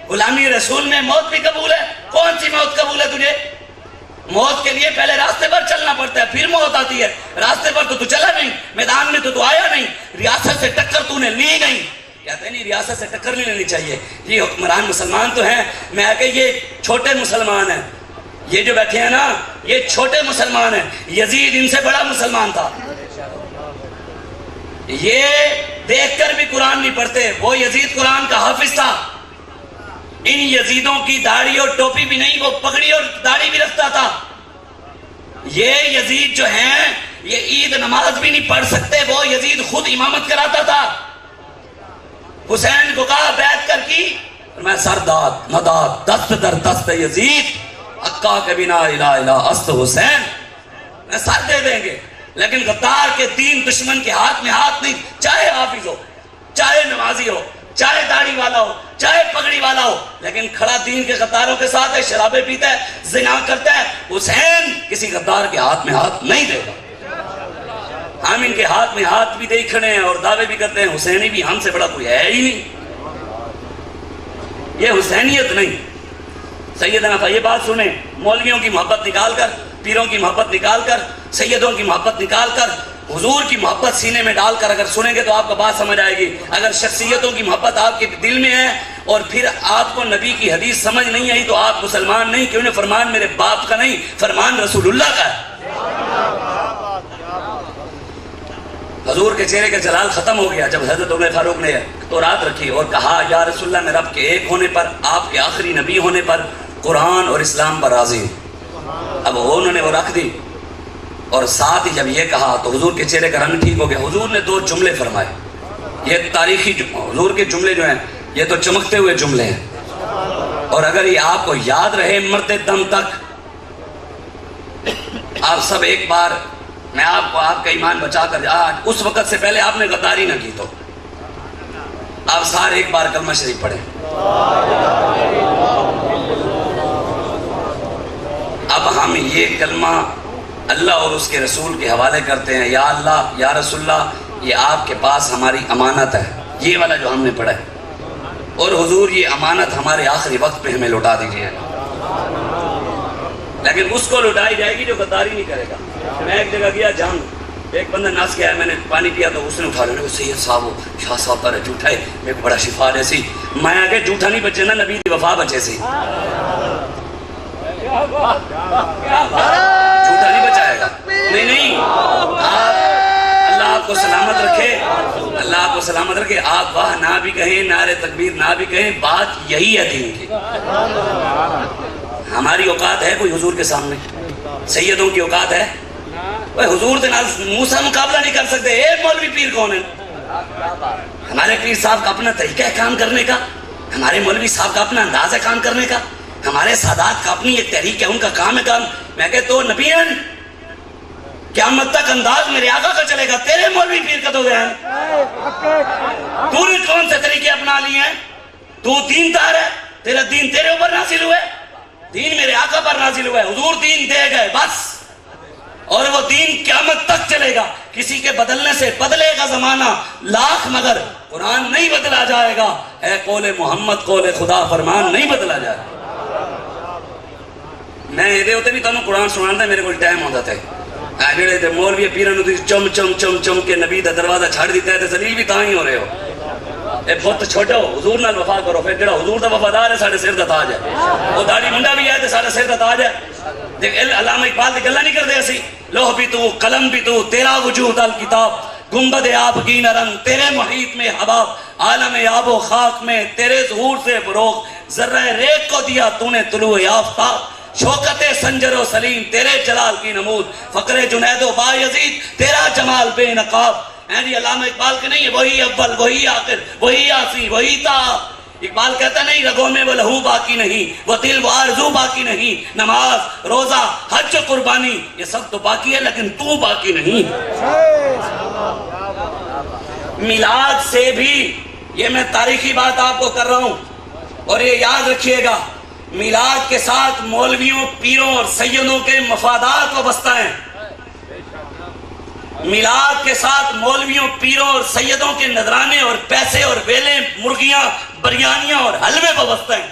غلامی رسول میں موت بھی قبول ہے. کون سی موت قبول ہے تجھے؟ موت کے لیے پہلے راستے پر چلنا پڑتا ہے, پھر موت آتی ہے. راستے پر تو چلا نہیں, میدان میں تو آیا نہیں, ریاست سے ٹکر تو نے لی نہیں. کہتے نہیں ریاست سے ٹکر نہیں لینی چاہیے. یہ حکمران مسلمان تو ہیں, میں کہ یہ چھوٹے مسلمان ہیں. یہ جو بیٹھے ہیں نا یہ چھوٹے مسلمان ہیں. یزید ان سے بڑا مسلمان تھا. یہ دیکھ کر بھی قرآن نہیں پڑھتے, وہ یزید قرآن کا حافظ تھا. ان یزیدوں کی داڑھی اور ٹوپی بھی نہیں, وہ پگڑی اور داڑھی بھی رکھتا تھا. یہ یزید جو ہیں یہ عید نماز بھی نہیں پڑھ سکتے, وہ یزید خود امامت کراتا تھا. حسین کو کہا بیعت کر کی, میں سرداد مداد دست در دست یزید اکا کے بنا الہ الہ است حسین, میں سر دے دیں گے. لیکن غدار کے دین دشمن کے ہاتھ میں ہاتھ نہیں, چاہے حافظ ہو, چاہے نمازی ہو, چاہے داڑھی والا ہو, چاہے پگڑی والا ہو, لیکن کھڑا دین کے غداروں کے ساتھ ہے, شرابیں پیتا ہے, زنا کرتا ہے. حسین کسی غدار کے ہاتھ میں ہاتھ نہیں دے گا. ہم ان کے ہاتھ میں ہاتھ بھی دے کھڑے ہیں اور دعوے بھی کرتے ہیں حسینی بھی ہم سے بڑا کوئی ہے ہی نہیں. یہ حسینیت نہیں. سیدنا یہ بات سنیں, مولویوں کی محبت نکال کر, پیروں کی محبت نکال کر, سیدوں کی محبت نکال کر, حضور کی محبت سینے میں ڈال کر اگر سنیں گے تو آپ کو بات سمجھ آئے گی. اگر شخصیتوں کی محبت آپ کے دل میں ہے اور پھر آپ کو نبی کی حدیث سمجھ نہیں آئی تو آپ مسلمان نہیں. کیوں نے فرمان میرے باپ کا نہیں, فرمان رسول اللہ کا ہے. حضور کے چہرے کا جلال ختم ہو گیا جب حضرت عمر فاروق نے تورات رکھی اور کہا یا رسول اللہ میں رب کے ایک ہونے پر, آپ کے آخری نبی ہونے پر, قرآن اور اسلام پر راضی ہوں. اب انہوں نے وہ رکھ دی اور ساتھ ہی جب یہ کہا تو حضور کے چہرے کا رنگ ٹھیک ہو گیا. حضور نے 2 جملے فرمائے, یہ تاریخی حضور کے جملے جو ہیں یہ تو چمکتے ہوئے جملے ہیں, اور اگر یہ آپ کو یاد رہے مرتے دم تک, آپ سب ایک بار, میں آپ کو آپ کا ایمان بچا کر, اس وقت سے پہلے آپ نے غداری نہ کی تو آپ سارے ایک بار کلمہ شریف پڑھیں. اب ہم یہ کلمہ اللہ اور اس کے رسول کے حوالے کرتے ہیں. یا اللہ یا رسول اللہ, یہ آپ کے پاس ہماری امانت ہے, یہ والا جو ہم نے پڑھا ہے, اور حضور یہ امانت ہمارے آخری وقت پہ ہمیں لوٹا دیجیے. لیکن اس کو لوٹائی جائے گی جو غداری نہیں کرے گا. میں ایک جگہ گیا جنگ, ایک بندہ نس کے آیا, میں نے پانی پیا تو اس نے اٹھا لیا, سید صاحب شاہ صاحب پر جھوٹا ہے, میں بڑا شفا جیسی, میں آگے جھوٹا نہیں بچے نا, نبی دی وفا بچے سی. جھوٹا نہیں بچائے گا, نہیں. آپ اللہ آپ کو سلامت رکھے, اللہ آپ کو سلامت رکھے. آپ واہ نہ بھی کہیں, نعرے تکبیر نہ بھی کہیں, بات یہی ہے دین کی. ہماری اوقات ہے کوئی حضور کے سامنے؟ سیدوں کی اوقات ہے؟ حضور کے نال منہ سے مقابلہ نہیں کر سکتے. ایک مولوی پیر کون ہے؟ ہمارے پیر صاحب کا اپنا طریقہ ہے کام کرنے کا, ہمارے مولوی صاحب کا اپنا انداز ہے کام کرنے کا, ہمارے سادات کا اپنی ایک تحریک ہے, ان کا کام ہے کام. میں کہتا ہوں نبی قیامت تک انداز میرے آقا کا چلے گا, تیرے مولوی پیر کا تو ذہن. تو نے کون سے طریقے اپنا لیے ہیں؟ تو دین دار ہے, تیرا دین تیرے اوپر نازل ہوا ہے, دین میرے آقا پر نازل ہوا ہے. حضور دین دے گئے بس, اور وہ دین قیامت تک چلے گا. کسی کے بدلنے سے بدلے گا زمانہ لاکھ, مگر قرآن نہیں بدلا جائے گا. اے قول محمد قول خدا, فرمان نہیں بدلا جائے گا. میں یہ ہوتے بھی تمہیں قرآن سنانا, میرے کو ٹائم ہوتا تھا. جڑے مولوی پیروں چم چم چم چم کے نبی دا دروازہ چھڑ دیتا ہے تو ذلیل بھی تاں ہی ہو رہے ہو. اے بہت چھوٹا ہو, حضور نال وفا کرو. پھر جڑا حضور دا وفادار ہے ساڈے سر دا تاج ہے, وہ داڑھی منڈا بھی ہے تے ساڈے سر دا تاج ہے. دیکھ علامہ اقبال دی گلاں نہیں کردے اسی, لوح بھی تو، قلم بھی تو، تیرا وجود الکتاب، گنبد آبگین رنگ تیرے محیط میں حباب، عالم آب و خاک میں تیرے ظہور سے فروغ، ذرہ ریگ کو دیا تو نے طلوع آفتاب، شوکت سنجر و سلیم تیرے جلال کی نمود، فقر جنید و بایزید تیرا جمال بے نقاب۔ جی علامہ اقبال کے نہیں ہے وہی اول وہی آخر وہی آسی وہی تا، اقبال کہتا نہیں رگوں میں وہ لہو باقی نہیں، وہ دل و آرزو باقی نہیں، نماز روزہ حج و قربانی یہ سب تو باقی ہے لیکن تو باقی نہیں۔ میلاد سے بھی، یہ میں تاریخی بات آپ کو کر رہا ہوں اور یہ یاد رکھیے گا، میلاد کے ساتھ مولویوں پیروں اور سیدوں کے مفادات وابستہ ہیں، میلاد کے ساتھ مولویوں پیروں اور سیدوں کے نذرانے اور پیسے اور ویلیں مرغیاں بریانیاں اور حلوے وابستہ ہیں۔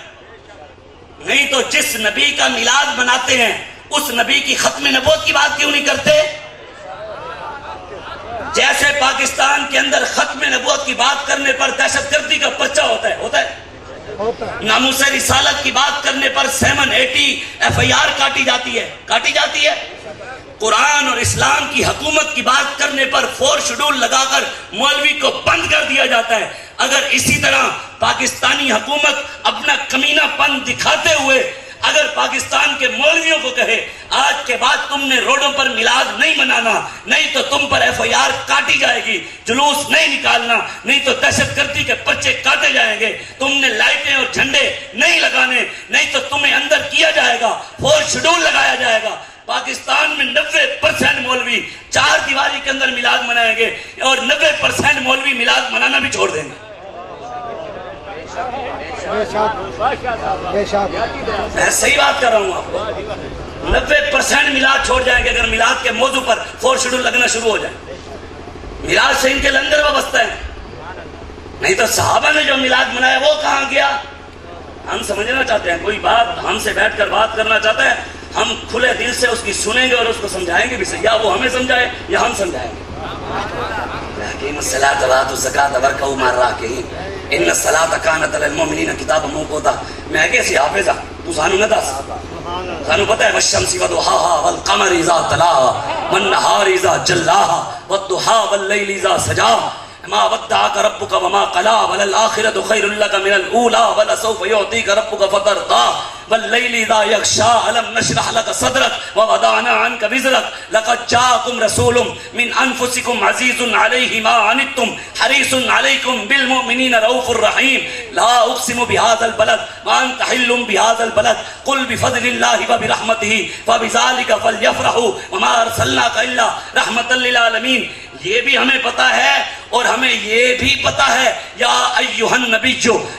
نہیں تو جس نبی کا میلاد مناتے ہیں اس نبی کی ختم نبوت کی بات کیوں نہیں کرتے؟ جیسے پاکستان کے اندر ختم نبوت کی بات کرنے پر دہشت گردی کا پرچہ ہوتا ہے ناموس رسالت کی بات کرنے پر 780 FIR کاٹی جاتی ہے، قرآن اور اسلام کی حکومت کی بات کرنے پر 4 شیڈول لگا کر مولوی کو بند کر دیا جاتا ہے۔ اگر اسی طرح پاکستانی حکومت اپنا کمینہ پن دکھاتے ہوئے اگر پاکستان کے مولویوں کو کہے آج کے بعد تم نے روڈوں پر میلاد نہیں منانا، نہیں تو تم پر FIR کاٹی جائے گی، جلوس نہیں نکالنا، نہیں تو دہشت گردی کے پرچے کاٹے جائیں گے، تم نے لائٹیں اور جھنڈے نہیں لگانے، نہیں تو تمہیں اندر کیا جائے گا، 4 شیڈول لگایا جائے گا، پاکستان میں 90% مولوی 4 دیواری کے اندر میلاد منائیں گے اور 90% مولوی میلاد منانا بھی چھوڑ دیں گے۔ میں صحیح بات کر رہا ہوں آپ کو، 90% میلاد چھوڑ جائیں گے اگر میلاد کے موضوع پر 4 شیڈول لگنا شروع ہو جائے۔ میلاد سے ان کے لنگر وابستہ ہیں، نہیں تو صحابہ نے جو میلاد منایا وہ کہاں گیا؟ ہم سمجھنا چاہتے ہیں، کوئی بات ہم سے بیٹھ کر بات کرنا چاہتا ہے، ہم کھلے دل سے اس کی سنیں گے اور اس کو سمجھائیں گے بھی صحیح، یا وہ ہمیں سمجھائے یا ہم سمجھائیں گے۔ لكن الصلاة وآتوا الزكاة واركعوا مع الراكعين ان الصلاة كانت على المؤمنين كتابا موقوتا۔ میں کیسی حافظ تو سانو نہ دس، سانو پتہ ہے والشمس وضحاها والقمر اذا تلاها والنهار اذا جلاها والضحى والليل اذا سجاها ما ودعك ربك وما قلى وللآخرة خير لك من الأولى ولسوف يعطيك ربك فترضى والليل إذا يغشى ألم نشرح لك صدرك ووضعنا عنك وزرك لقد جاءكم رسول من أنفسكم عزيز عليه ما عنتم حريص عليكم بالمؤمنين رؤوف رحيم لا أقسم بهذا البلد وأنت حل بهذا البلد قل بفضل الله وبرحمته فبذلك فليفرحوا وما أرسلناك إلا رحمة للعالمين۔ یہ بھی ہمیں پتا ہے اور ہمیں یہ بھی پتا ہے یا ایھا النبی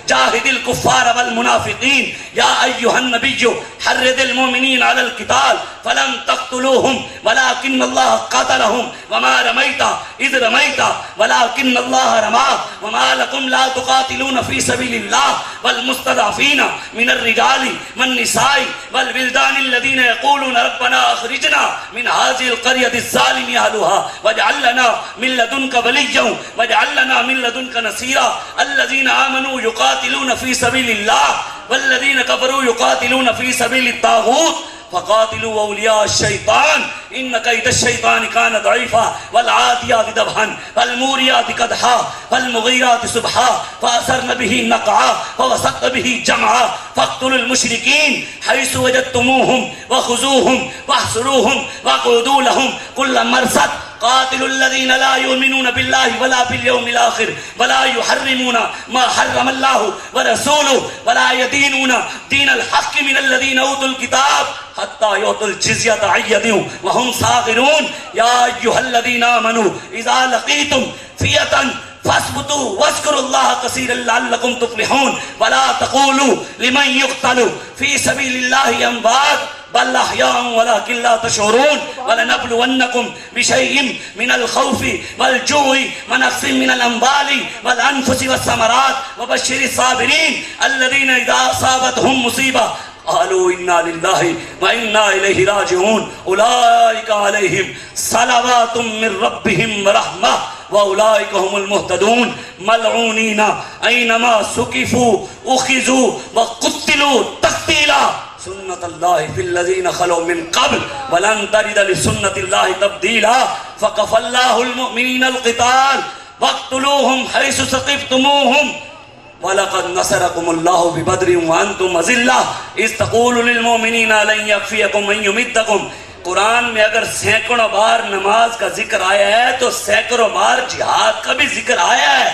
جاہد الکفار والمنافقین یا ایھا النبی حرض المؤمنین علی القتال فلم تقتلوهم ولكن الله قتلهم وما رميت اذ رميت ولكن الله رمى وما لكم لا تقاتلون في سبيل الله والمستضعفين من الرجال والنساء والولدان الذين يقولون ربنا اخرجنا من هذه القرية الظالم اهلها واجعل لنا من لدنك وليا واجعل لنا من لدنك نصيرا الذين آمنوا يقاتلون في سبيل الله والذين كفروا يقاتلون في سبيل الطاغوت فقاتلوا أولياء الشيطان إن كيد الشيطان كان ضعيفا والعاديات ضبحا فالموريات قدحا فالمغيرات صبحا فأثرن به نقعا فوسطن به جمعا فاقتلوا المشركين حيث وجدتموهم وخذوهم واحصروهم واقعدوا لهم كل مرصد قاتلوا الذين لا يؤمنون بالله ولا باليوم الآخر ولا يحرمون ما حرم الله ورسوله ولا يدينون دين الحق من الذين أوتوا الكتاب حتى يعطوا الجزية عن يد وهم صاغرون يا أيها الذين آمنوا إذا لقيتم فئة فاثبتوا واذكروا الله كثيرا لعلكم تفلحون ولا تقولوا لمن يقتل في سبيل الله أموات بل أحياء ولكن لا تشعرون ولنبلونكم بشيء من الخوف والجوع ونقص من الأموال والأنفس والثمرات وبشر الصابرين الذين إذا أصابتهم مصيبة قالوا إنا لله وإنا إليه راجعون أولئك عليهم صلوات من ربهم ورحمة وأولئك هم المهتدون ملعونين أينما سكفوا أخذوا وقتلوا تقتيلا سنت اللہ فی الذین خلو من قبل ولن تجد لسنت اللہ تبدیلا فکف اللہ المؤمنین القتال واقتلوہم حیث ثقفتموہم وَلَقَدْ نَصَرَكُمُ اللَّهُ بِبَدْرٍ وَأَنْتُمْ أَذِلَّةٌ إِذْ تَقُولُ لِلْمُؤْمِنِينَ لَن يَكْفِيَكُمْ أَن يُمِدَّكُمْ۔ قرآن میں اگر سینکڑوں بار نماز کا ذکر آیا ہے تو سینکڑوں بار جہاد کا بھی ذکر آیا ہے۔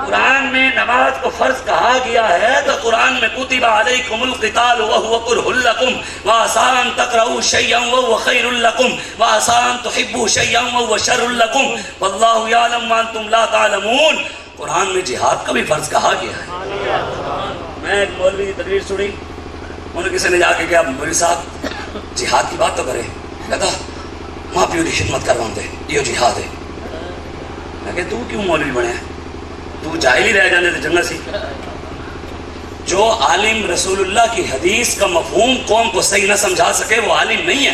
قرآن میں نماز کو فرض کہا گیا ہے تو قرآن میں کتب علیکم القتال وہو کرہ لکم وعسیٰ ان تکرہوا شیئا وہو خیر لکم وعسیٰ ان تحبوا شیئا وہو شر لکم واللہ یعلم وانتم لا تعلمون۔ قرآن میں جہاد کا بھی فرض کہا گیا ہے۔ میں ایک مولوی کی تقریر سنی، انہوں نے کسی نے جا کے کہا مولوی صاحب جہاد کی بات تو کرے، کہتا ماں پیو کی خدمت کر رہا ہوں یہ جہاد ہے۔ میں کہا تو کیوں مولوی بنے ہیں، تو جاہل ہی رہ جانے تھے جنگل سی۔ جو عالم رسول اللہ کی حدیث کا مفہوم قوم کو صحیح نہ سمجھا سکے وہ عالم نہیں ہے۔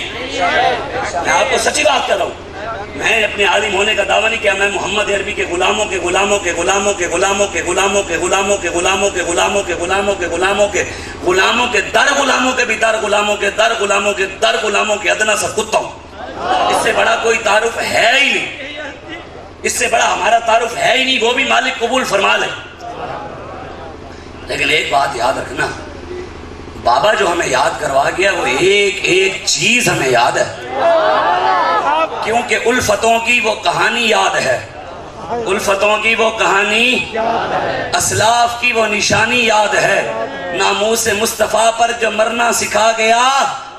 میں آپ کو سچی بات کر رہا ہوں، میں اپنے عالم ہونے کا دعویٰ نہیں کیا، میں محمد عربی کے غلاموں کے غلاموں کے غلاموں کے غلاموں کے غلاموں کے غلاموں کے غلاموں کے غلاموں کے غلاموں کے غلاموں کے غلاموں کے در غلاموں کے بھی در غلاموں کے در غلاموں کے در غلاموں کے ادنا سا کتا ہوں۔ اس سے بڑا کوئی تعارف ہے ہی نہیں، اس سے بڑا ہمارا تعارف ہے ہی نہیں، وہ بھی مالک قبول فرما لے۔ لیکن ایک بات یاد رکھنا، بابا جو ہمیں یاد کروا گیا وہ ایک ایک چیز ہمیں یاد ہے، کیونکہ الفتوں کی وہ کہانی یاد ہے، الفتوں کی وہ کہانی، اسلاف کی وہ نشانی یاد ہے۔ ناموس مصطفیٰ پر جو مرنا سکھا گیا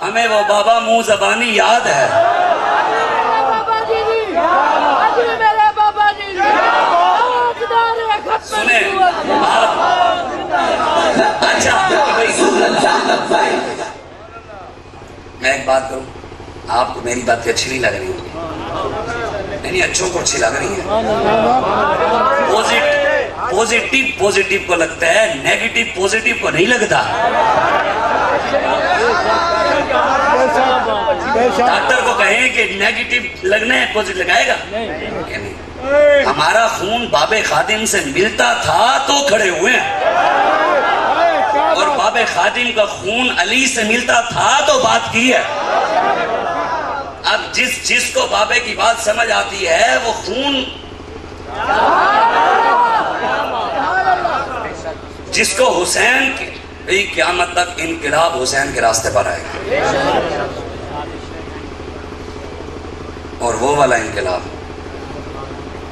ہمیں وہ بابا منہ زبانی یاد ہے۔ سنیں اچھا میں ایک بات کروں، آپ کو میری باتیں اچھی نہیں لگ رہی ہوگی، نہیں اچھوں کو اچھی لگ رہی ہیں۔ پوزیٹیو کو لگتا ہے، نیگیٹیو پوزیٹیو کو نہیں لگتا۔ ڈاکٹر کو کہیں کہ نیگیٹیو لگنا ہے، پوزیٹیو لگائے گا کہ نہیں؟ ہمارا خون باب خادم سے ملتا تھا تو کھڑے ہوئے ہیں، اور باب خادم کا خون علی سے ملتا تھا تو بات کی ہے۔ اب جس کو بابے کی بات سمجھ آتی ہے وہ خون، جس کو حسین کی قیامت تک انقلاب حسین کے راستے پر آئے گا، اور وہ والا انقلاب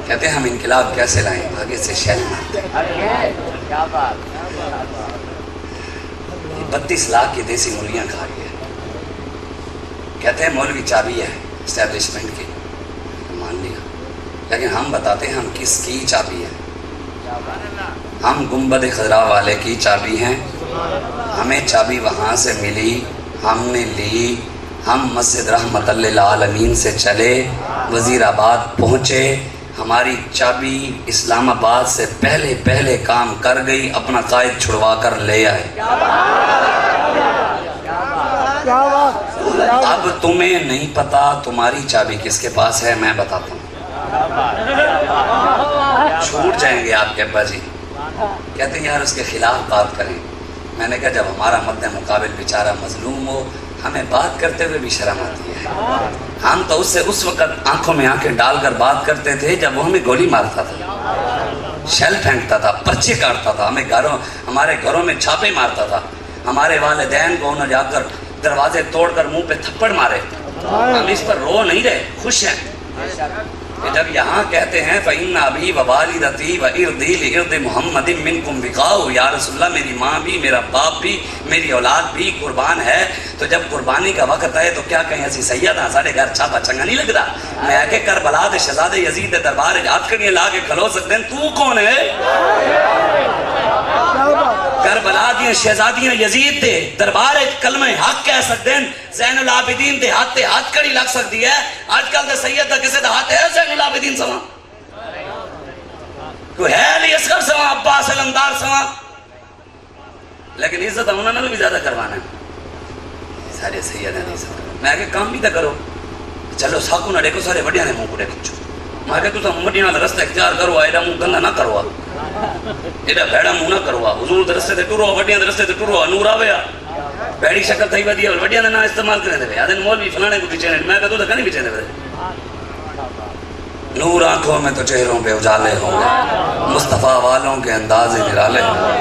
کہتے ہیں ہم انقلاب کیسے لائیں، آگے سے شیل مارتے ہیں۔ 32 لاکھ کی دیسی مرغیاں کھا رہی ہے، کہتے ہیں مولوی چابی ہے اسٹیبلشمنٹ کی، مان لیا، لیکن ہم بتاتے ہیں ہم کس کی چابی ہے۔ ہم گنبد خضرا والے کی چابی ہیں، ہمیں چابی وہاں سے ملی، ہم نے لی، ہم مسجد رحمت للعالمین سے چلے، وزیر آباد پہنچے، ہماری چابی اسلام آباد سے پہلے کام کر گئی، اپنا قائد چھڑوا کر لے آئے۔ اب تمہیں نہیں پتا تمہاری چابی کس کے پاس ہے، میں بتاتا ہوں۔ چھوٹ جائیں گے آپ کے ابا جی، کہتے ہیں یار اس کے خلاف بات کریں۔ میں نے کہا جب ہمارا مد مقابل بیچارہ مظلوم ہو، ہمیں بات کرتے ہوئے بھی شرم آتی ہے۔ ہم تو اس سے اس وقت آنکھوں میں آنکھیں ڈال کر بات کرتے تھے جب وہ ہمیں گولی مارتا تھا، شیل پھینکتا تھا، پرچے کاٹتا تھا، ہمارے گھروں میں چھاپے مارتا تھا، ہمارے والدین کو انہوں جا کر دروازے توڑ کر منہ پہ تھپڑ مارے۔ ہم اس پر رو نہیں رہے، خوش ہیں کہ جب یہاں کہتے ہیں فَإِنَّ أَبِي وَوَالِدَتِي وَإِرْضِي لِإِرْضِ مُحَمَّدٍ مِّنْكُمْ بِقَاءُ، یا رسول اللہ میری ماں بھی، میرا باپ بھی، میری اولاد بھی قربان ہے، تو جب قربانی کا وقت ہے تو کیا کہیں ایسی سیدہ سارے گھر چھاپا چنگا نہیں لگ رہا؟ میں آ کے کربلا دے شہزاد یزید دے دربار ہاتھ کڑیاں لا کے کھلو سکتے ہیں، تو کون ہے؟ کربلا دیا شہزادیاں یزید دے دربار کلمہ حق کہہ سکتے ہیں، زین العابدین دے ہاتھ کڑی لگ سکتی ہے۔ آج کل دے سید دا کسے دا ہاتھ ہے زین العابدین سوا، کوئی ہے علی اصغر سوا، عباس علمدار سوا، لیکن عزت انہوں نے بھی زیادہ کروانا ہے۔ سارے سید ہیں عزت کرو، میں آگے کام بھی تو کرو، چلو ساکو نہ دیکھو، سارے وڈیاں نے منہ کو دیکھو، میں آگے تو مڈی نہ رستہ اختیار کرو، آئے منہ گندہ نہ کرو۔ ایڈا بھڑا منہ نہ کروا، حضور دے رستے تے ٹرو، وڈیاں دے رستے تے ٹرو، نور آویا بھڑی شکل تھی ودی ہے، وڈیاں دا نام استعمال کرنے دے آدن مولوی فلانے کو پیچھے نہیں، میں کہتا تو نہیں پیچھے دے نور آنکھوں میں تو چہروں پہ اجالے ہوں گے، مصطفیٰ والوں کے انداز نرالے ہوں گے۔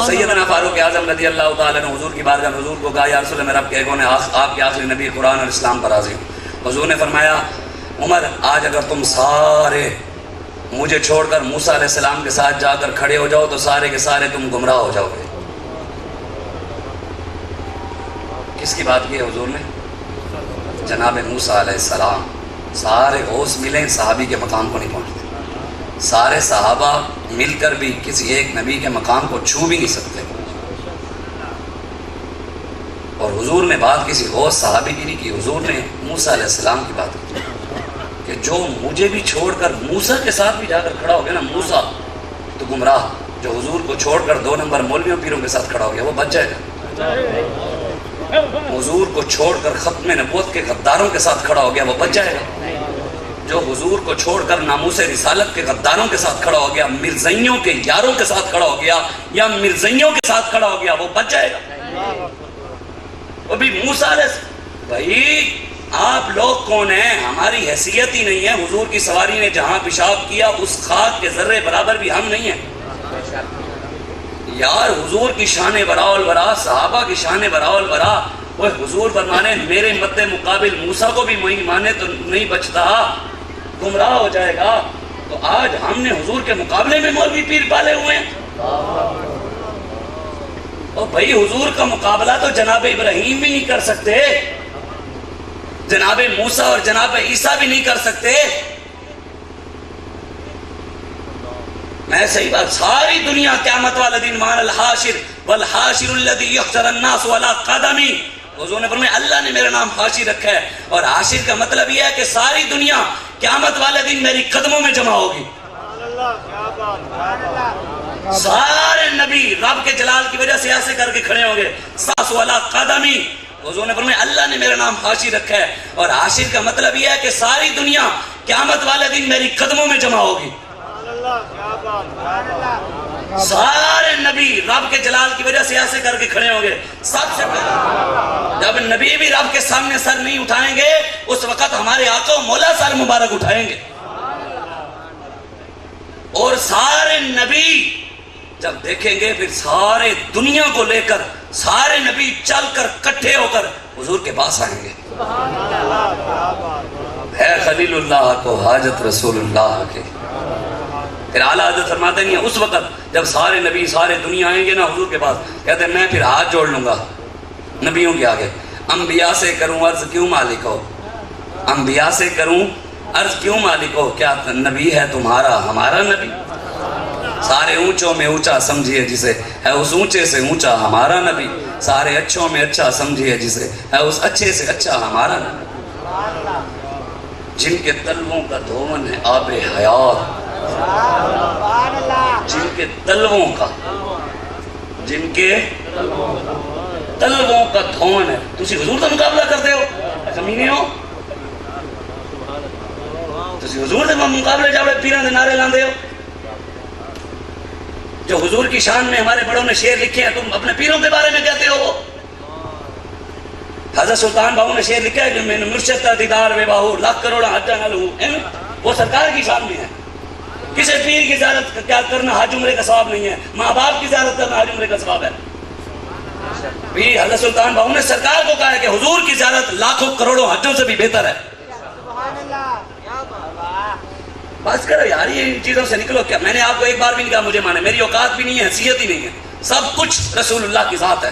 سیدنا فاروق اعظم رضی اللہ تعالیٰ نے حضور کی بارگاہ میں حضور کو کہا یا رسول اللہ میرا کہے کون ہے، آپ کے آخری نبی قرآن اور اسلام پر راضی ہوں۔ حضور نے فرمایا عمر آج اگر تم سارے مجھے چھوڑ کر موسیٰ علیہ السلام کے ساتھ جا کر کھڑے ہو جاؤ تو سارے کے سارے تم گمراہ ہو جاؤ گے۔ کس کی بات کی ہے حضور نے؟ جناب موسیٰ علیہ السلام۔ سارے غوث ملیں صحابی کے مقام کو نہیں پہنچتے، سارے صحابہ مل کر بھی کسی ایک نبی کے مقام کو چھو بھی نہیں سکتے۔ اور حضور نے بات کسی غوث صحابی کی نہیں کی، حضور نے موسیٰ علیہ السلام کی بات کی کہ جو مجھے بھی چھوڑ کر موسیٰ کے ساتھ بھی جا کر کھڑا ہو گیا نا، موسیٰ تو گمراہ، جو حضور کو چھوڑ کر 2 نمبر مولویوں پیروں کے ساتھ کھڑا ہو گیا وہ بچ جائے گا، حضور کو چھوڑ کر ختم نبوت کے غداروں کے ساتھ کھڑا ہو گیا وہ بچ جائے گا، جو حضور کو چھوڑ کر ناموس رسالت کے غداروں کے ساتھ کھڑا ہو گیا، مرزائیوں کے یاروں کے ساتھ کھڑا ہو گیا یا مرزائیوں کے ساتھ کھڑا ہو گیا وہ بچ جائے گا۔ وہ بھی موسیٰ علیہ بھائی آپ لوگ کون ہیں؟ ہماری حیثیت ہی نہیں ہے، حضور کی سواری نے جہاں پیشاب کیا اس خاک کے ذرے برابر بھی ہم نہیں ہیں یار۔ حضور کی شان براء البراء، صحابہ کی شان براء البراء، وہ حضور فرمانے میرے مد مقابل موسیٰ کو بھی وہی مانے تو نہیں بچتا، گمراہ ہو جائے گا۔ تو آج ہم نے حضور کے مقابلے میں مولوی پیر پالے ہوئے ہیں، اور بھائی حضور کا مقابلہ تو جناب ابراہیم بھی نہیں کر سکتے، جناب موسیٰ اور جناب عیسیٰ بھی نہیں کر سکتے۔ میں صحیح بات، ساری دنیا قیامت والا دن مان الحاشر والحاشر الذی یحشر الناس ولا قدمی، حضور نے فرمایا اللہ نے میرا نام حاشر رکھا ہے، اور حاشر کا مطلب یہ ہے کہ ساری دنیا قیامت والے دن میری قدموں میں جمع ہوگی۔ سارے نبی رب کے جلال کی وجہ سے ایسے کر کے کھڑے ہوں گے، ساس والا قدمی، حضور نے فرمایا اللہ نے میرا نام حاشر رکھا ہے، اور حاشر کا مطلب یہ ہے کہ ساری دنیا قیامت والے دن میری قدموں میں جمع ہوگی۔ سارے نبی رب کے جلال کی وجہ سے ایسے کر کے کھڑے ہوں گے، سب سے پہلے جب نبی بھی رب کے سامنے سر نہیں اٹھائیں گے اس وقت ہمارے آقا و مولا سر مبارک اٹھائیں گے، اور سارے نبی جب دیکھیں گے پھر سارے دنیا کو لے کر سارے نبی چل کر کٹھے ہو کر حضور کے پاس آئیں گے۔ ہے خلیل اللہ کو حاجت رسول اللہ کے، پھر اعلیٰ حضرت فرماتے ہیں اس وقت جب سارے نبی سارے دنیا آئیں گے نا حضور کے پاس، کہتے ہیں میں پھر ہاتھ جوڑ لوں گا نبیوں کے آگے، انبیاء سے کروں عرض کیوں مالک ہو، انبیاء سے کروں عرض کیوں مالک ہو، کیا نبی ہے تمہارا ہمارا نبی، سارے اونچوں میں اونچا سمجھیے جسے، ہے اس اونچے سے اونچا ہمارا نبی، سارے اچھوں میں اچھا سمجھیے جسے، ہے اس اچھے سے اچھا ہمارا نبی، جن کے تلووں کا دھون ہے آب حیات، جن کے تلووں کا دھون ہے، تسی حضور کا مقابلہ کرتے ہو کمینے ہو، تسی حضور کے مقابلے جاوڑے پیران دے نعرے لاندے ہو، جو حضور کی شان میں ہمارے بڑوں نے شعر لکھے ہیں تم اپنے پیروں کے بارے میں کہتے ہو۔ حضرت سلطان باہو نے شعر لکھا ہے جو میں نے مرشد کا دیدار بے باہو لاکھ کروڑا حجہ نہ لہو، وہ سرکار کی شان میں ہے۔ کسی پیر کی زیارت کیا کرنا حج عمرے کا ثواب نہیں ہے، ماں باپ کی زیارت کرنا حج عمرے کا ثواب ہے۔ پیر حضرت سلطان باہو نے سرکار کو کہا ہے کہ حضور کی زیارت لاکھوں کروڑوں حجوں سے بھی بہتر ہے۔ بس کرو یار یہ ان چیزوں سے نکلو، کیا میں نے آپ کو ایک بار بھی نہیں کہا مجھے مانے، میری اوقات بھی نہیں ہے، حیثیت ہی نہیں ہے، سب کچھ رسول اللہ کی ذات ہے۔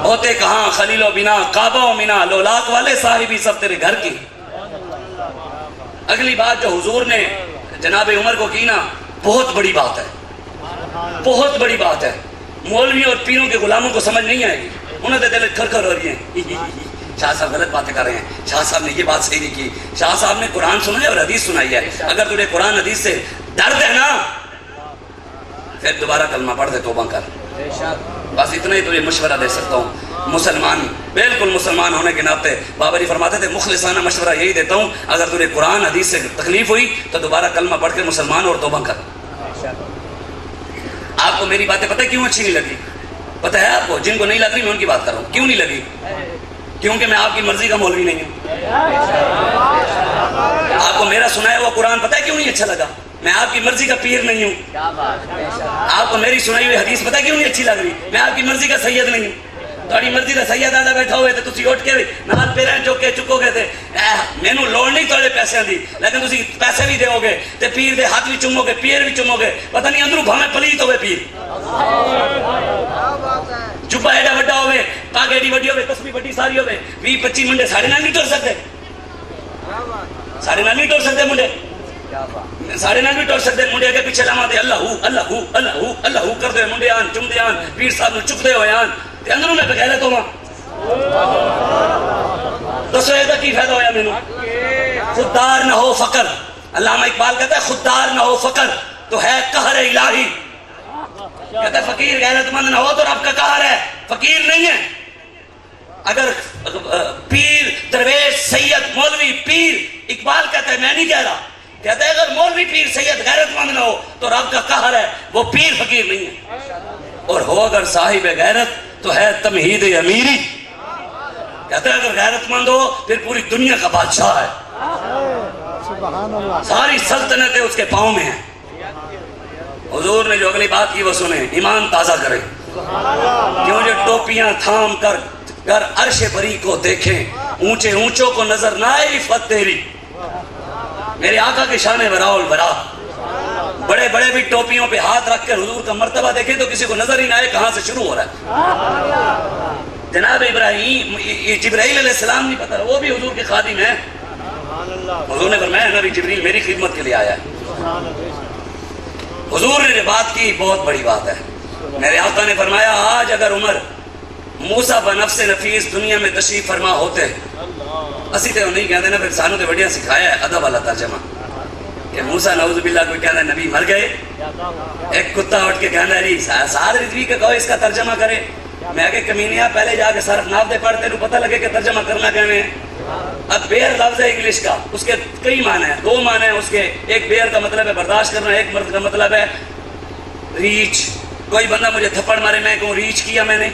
ہوتے کہاں خلیل و بنا کعبہ و منا، لولاک والے صاحبی سب تیرے گھر کی۔ اگلی بات جو حضور نے جناب عمر کو کی نا بہت بڑی بات ہے، بہت بڑی بات ہے، مولوی اور پیروں کے غلاموں کو سمجھ نہیں آئے گی، انہیں تو دل کھر کھر ہو رہی ہیں، شاہ صاحب غلط باتیں کر رہے ہیں، شاہ صاحب نے یہ بات صحیح نہیں کی، شاہ صاحب نے قرآن سنا ہے اور حدیث سنائی ہے، اگر تجھے قرآن حدیث سے درد ہے نا پھر دوبارہ کلمہ پڑھ دے، توبہ کر، بس اتنا ہی تجھے مشورہ دے سکتا ہوں۔ مسلمان بالکل مسلمان ہونے کے ناطے بابا جی فرماتے تھے مخلصانہ مشورہ یہی دیتا ہوں، اگر تجھے قرآن حدیث سے تکلیف ہوئی تو دوبارہ کلمہ پڑھ کے مسلمان اور توبہ کر۔ آپ کو میری باتیں پتہ کیوں اچھی نہیں لگی؟ پتہ ہے آپ کو؟ جن کو نہیں لگ رہی میں ان کی بات کر رہا ہوں. کیوں نہیں لگی؟ کیونکہ میں آپ کی مرضی کا مولوی نہیں ہوں. آپ کو میرا سنایا ہوا قرآن پتہ ہے کیوں نہیں اچھا لگا؟ میں آپ کی مرضی کا پیر نہیں ہوں. آپ کو میری سنائی ہوئی حدیث پتہ ہے کیوں نہیں اچھی لگ رہی؟ میں آپ کی مرضی کا سید نہیں ہوں. تھوڑی مرضی کا سید آدھا بیٹھا ہوئے تو تسی اٹھ کے نال پیریں چک کے چکو گے تے مینوں لوڑ نہیں تھوڑے پیسے دی، لیکن تسی پیسے بھی دیو گے تے پیر دے ہاتھ بھی چومو گے، پیر بھی چومو گے، پتہ نہیں اندروں بھاویں پلیت ہوئے پیر. چپا ایڈا وڈا ہوئے، پاگ ایڈی وڈی ہوئے، تسبیح وڈی ساری ہوئے، 20-25 منڈے ساڑھے نال نہیں ٹر سکتے. ساڑھے نال نہیں ٹر سکتے منڈے، ساڑھے نال بھی ٹر سکتے. منڈے کے پیچھے لاواں تے اللہ ہو اللہ ہو اللہ ہو اللہ ہو کر دے، منڈے آن چم دے آن، پیر صاحب نو چک دے ہوئے آن تے اندروں میں بغیرت ہواں. دسو یہ کی فائدہ ہویا مینوں؟ خوددار نہ ہو فقر. علامہ اقبال کہتا ہے خوددار نہ ہو فقر تو ہے قہر الہی. کہتا ہے فقیر غیرت مند نہ ہو تو رب کا قہر ہے، فقیر نہیں ہے. اگر پیر درویش سید مولوی پیر، اقبال کہتا ہے میں نہیں کہہ رہا، کہتا ہے اگر مولوی پیر سید غیرت مند نہ ہو تو رب کا قہر ہے، وہ پیر فقیر نہیں ہے. اور ہو اگر صاحب غیرت تو ہے تمہید امیری. کہتا ہے اگر غیرت مند ہو پھر پوری دنیا کا بادشاہ ہے، ساری سلطنتیں اس کے پاؤں میں ہیں. حضور نے جو اگلی بات کی وہ سنیں، ایمان تازہ کریں. کیوں جو ٹوپیاں تھام کر گر عرش بری کو دیکھیں، اونچے اونچوں کو نظر نہ آئے رفعت تیری. میرے آقا کی شان براء البراء. بڑے بڑے بھی ٹوپیوں پہ ہاتھ رکھ کر حضور کا مرتبہ دیکھیں تو کسی کو نظر ہی نہ آئے کہاں سے شروع ہو رہا ہے. جناب ابراہیم جبرائیل علیہ السلام نہیں پتا، وہ بھی حضور کے خادم ہیں. حضور نے فرمایا نبی جبریل میری خدمت کے لیے آیا ہے. حضور نے جو بات کی بہت بڑی بات ہے. میرے آقا نے فرمایا آج اگر عمر موسیٰ بنفس نفیس دنیا میں تشریف فرما ہوتے، اسی تے نہیں کہتے نا، پھر سانوں تے بڑیاں سکھایا ہے ادب والا ترجمہ کہ موسیٰ نعوذ باللہ کوئی کہنا ہے نبی مر گئے، ایک کتا اٹھ کے کہنا ہے سار رضوی کا کہو اس کا ترجمہ کرے. میں کہ کمینیا پہلے جا کے صرف ناف دے پڑھتے تو پتہ لگے کہ ترجمہ کرنا کہنے ہیں. اب بیر لفظ ہے انگلش کا، اس کے کئی معنی ہیں، 2 معنی ہیں اس کے. ایک بیر کا مطلب ہے برداشت کرنا، ایک مرد کا مطلب ہے ریچ. کوئی بندہ مجھے تھپڑ مارے میں کہوں ریچ کیا میں نے،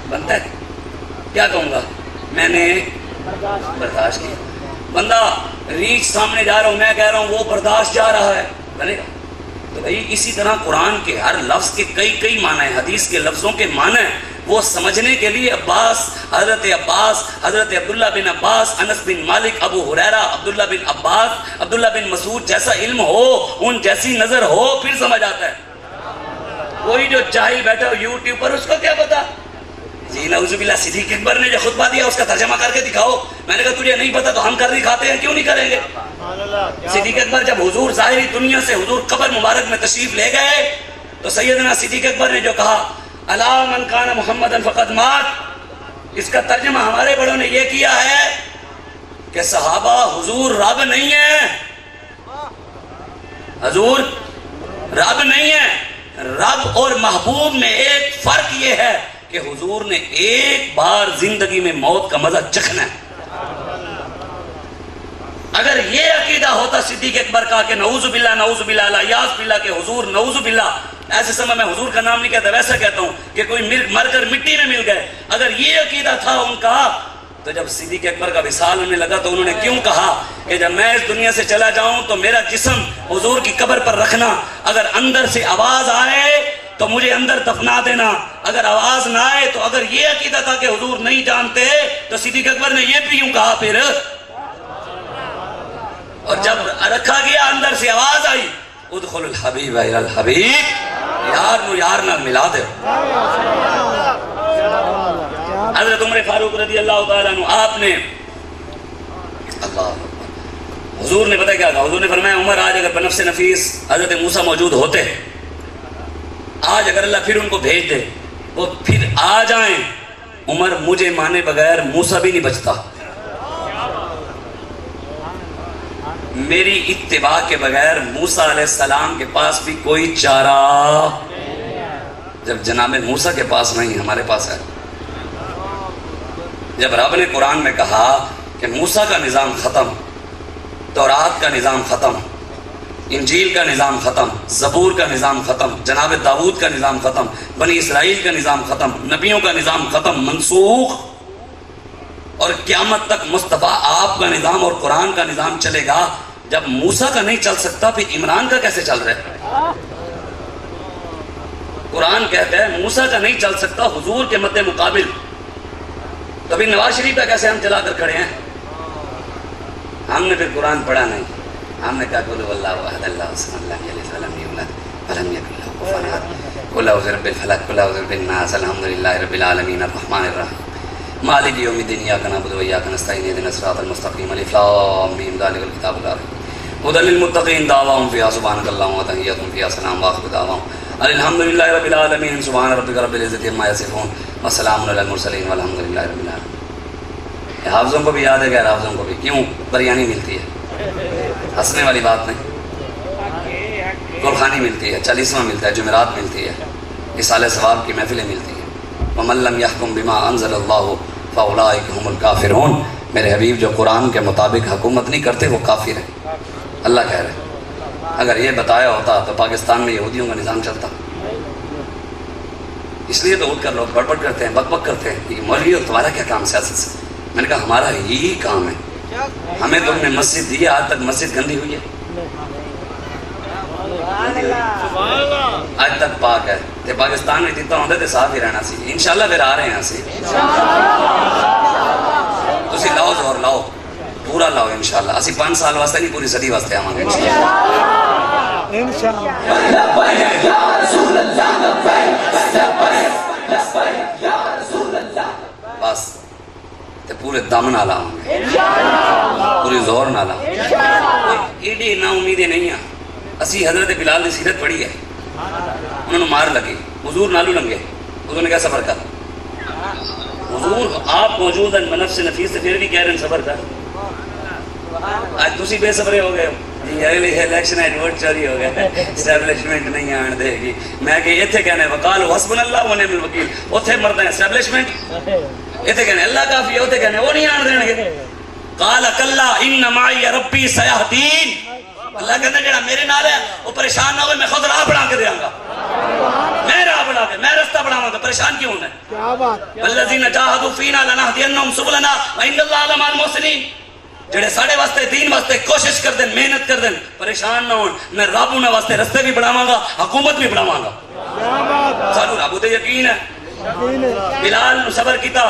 بنتا ہے؟ کیا کہوں گا؟ میں نے برداشت کیا. بندہ ریچ سامنے جا رہا ہوں، میں کہہ رہا ہوں وہ برداشت جا رہا ہے، بنے گا؟ تو بھائی اسی طرح قرآن کے ہر لفظ کے کئی معنی ہیں، حدیث کے لفظوں کے معنی ہیں. وہ سمجھنے کے لیے حضرت عبداللہ بن عباس، انس بن مالک، ابو ہریرہ، عبداللہ بن عباس، عبداللہ بن مسعود جیسا علم ہو، ان جیسی نظر ہو، پھر سمجھ آتا ہے. کوئی جو جاہل بیٹھا ہو یوٹیوب پر، اس کو کیا پتا؟ جی نعوذ باللہ صدیق اکبر نے جو خطبہ دیا اس کا ترجمہ کر کے دکھاؤ. میں نے کہا تجھے نہیں پتا تو ہم کر دکھاتے ہیں، کیوں نہیں کریں گے؟ صدیق اکبر جب حضور ظاہری دنیا سے حضور قبر مبارک میں تشریف لے گئے تو سیدنا صدیق اکبر نے جو کہا الا من کان محمدا فقد مات، اس کا ترجمہ ہمارے بڑوں نے یہ کیا ہے کہ صحابہ حضور رب نہیں ہے، حضور رب نہیں ہے. رب اور محبوب میں ایک فرق یہ ہے کہ حضور نے ایک بار زندگی میں موت کا مزہ چکھنا ہے. اگر یہ عقیدہ ہوتا صدیق اکبر کا کہ نعوذ باللہ الیاذ باللہ کہ حضور نعوذ باللہ، ایسے سمے میں حضور کا نام نہیں کہتا، ویسا کہتا ہوں کہ کوئی مر کر مٹی میں مل گئے، اگر یہ عقیدہ تھا ان کا تو جب صدیق اکبر کا وصال ہونے لگا تو انہوں نے کیوں کہا کہ جب میں اس دنیا سے چلا جاؤں تو میرا جسم حضور کی قبر پر رکھنا، اگر اندر سے آواز آئے تو مجھے اندر دفنا دینا، اگر آواز نہ آئے تو اگر یہ عقیدہ تھا کہ حضور نہیں جانتے تو صدیق اکبر نے یہ بھی یوں کہا پھر. اور جب رکھا گیا اندر سے آواز آئی ادخل الحبیب الی الحبیب، یار نو یار نہ ملا دے. حضرت عمر فاروق رضی اللہ تعالیٰ عنہ آپ نے اللہ حضور نے پتہ کیا کہا؟ حضور نے فرمایا عمر آج اگر بنفس نفیس حضرت موسیٰ موجود ہوتے، آج اگر اللہ پھر ان کو بھیج دے وہ پھر آ جائیں، عمر مجھے مانے بغیر موسیٰ بھی نہیں بچتا، میری اتباع کے بغیر موسیٰ علیہ السلام کے پاس بھی کوئی چارہ. جب جناب موسیٰ کے پاس نہیں ہمارے پاس ہے. جب رب نے قرآن میں کہا کہ موسیٰ کا نظام ختم، تورات کا نظام ختم، انجیل کا نظام ختم، زبور کا نظام ختم، جناب داؤد کا نظام ختم، بنی اسرائیل کا نظام ختم، نبیوں کا نظام ختم، منسوخ، اور قیامت تک مصطفیٰ آپ کا نظام اور قرآن کا نظام چلے گا۔ جب موسیٰ کا نہیں چل سکتا پھر عمران کا کیسے چل رہا ہے؟ قرآن کہتا ہے موسیٰ کا نہیں چل سکتا حضور کے مد مقابل، تو ابھی نواز شریف کا کیسے ہم چلا کر کھڑے ہیں؟ ہم نے پھر قرآن پڑھا نہیں، ہم نے کہا قل اللہ احد اللہ الصمد لم یلد ولم یولد ولم یکن له کفوا احد قل اعوذ برب الفلق قل اعوذ برب الناس الحمد للہ رب العالمین الرحمن الرحیم مالک یوم الدین ایاک نعبد و ایاک نستعین اهدنا الصراط المستقیم الف لام میم ذلک الکتاب لا ریب ھدی للمتقین دعواہم فیہا سبحانک اللہم وتحیتہم فیہا سلام وآخر دعواہم الحمد للہ رب العالمین سبحان ربک رب العزۃ عما یصفون وسلام علی المرسلین والحمد للہ رب العالمین۔ حافظوں کو بھی یاد ہے، غیر حافظوں کو بھی، کیوں بریانی ملتی ہے، ہنسنے والی بات نہیں، قرخانی ملتی ہے، 40واں ملتا ہے، جمعرات ملتی ہے، اصالہ ثواب کی محفلیں ملتی ہیں۔ وَمَن لَّمْ يَحْكُم بِمَا أَنزَلَ اللَّهُ فَأُولَٰئِكَ هُمُ الْكَافِرُونَ۔ میرے حبیب جو قرآن کے مطابق حکومت نہیں کرتے وہ کافر ہیں، اللہ کہہ رہے ہیں۔ اگر یہ بتایا ہوتا تو پاکستان میں یہودیوں کا نظام چلتا۔ اس لیے تو اٹھ کر لوگ بڑبڑ کرتے ہیں، بک بک کرتے ہیں کہ مولوی تمہارا کیا کام سیاست سے؟ میں نے کہا ہمارا یہی کام ہے، ہمیں تم نے مسجد دی ہے، آج تک مسجد گندی ہوئی ہے؟ آج تک پاک ہے۔ تے پاکستان میں جتنا ہوتا ہے صاف ہی رہنا سی، انشاءاللہ پھر آ رہے ہیں سی، تسی لاؤ زور لاؤ، پورا لاؤ انشاءاللہ۔ اسی 5 سال واسطے نہیں پوری صدی واسطے آواں گے بس، تے پورے دم نہ لاؤں گے، پوری زور نہ لاؤں گے۔ ایڈی نا امیدیں نہیں ہیں۔ اسی حضرت بلال نے سیرت پڑھی ہے، انہوں نے مار لگی، حضور نالو لنگے، حضور نے کیا صبر کر؟ حضور آپ موجود ہیں بنفس نفیس سے پھر بھی کہہ رہے ہیں صبر کر۔ آج تسی بے صبرے ہو گئے ہو جی، اگلی الیکشن ہے ووٹ چوری ہو گئے، اسٹیبلشمنٹ نہیں آن دے گی۔ میں کہ اتنے کہنا ہے وقال حسبنا اللہ ونعم الوکیل، اتنے مرد ہیں اسٹیبلشمنٹ، اتنے کہنے اللہ کافی ہے، اتنے کہنے وہ نہیں آن دیں گے۔ قال کلا ان معی ربی سیہدین، اللہ کہتا ہے جڑا میرے نال ہے وہ پریشان نہ ہوئے، میں خود راہ بنا کے دیا گا، میں راہ بنا کے، میں رستہ بناواں گا، پریشان کیوں ہونا ہے؟ والذین جاہدوا فینا لنہدینہم سبلنا وان اللہ لمع المحسنین، جڑے ساڈے واسطے دین واسطے کوشش کر دیں، محنت کر دیں، پریشان نہ ہون، میں رب انہاں واسطے رستے بھی بناواں گا، حکومت بھی بناواں گا۔ سانو رب تے یقین ہے۔ بلال نے صبر کیتا،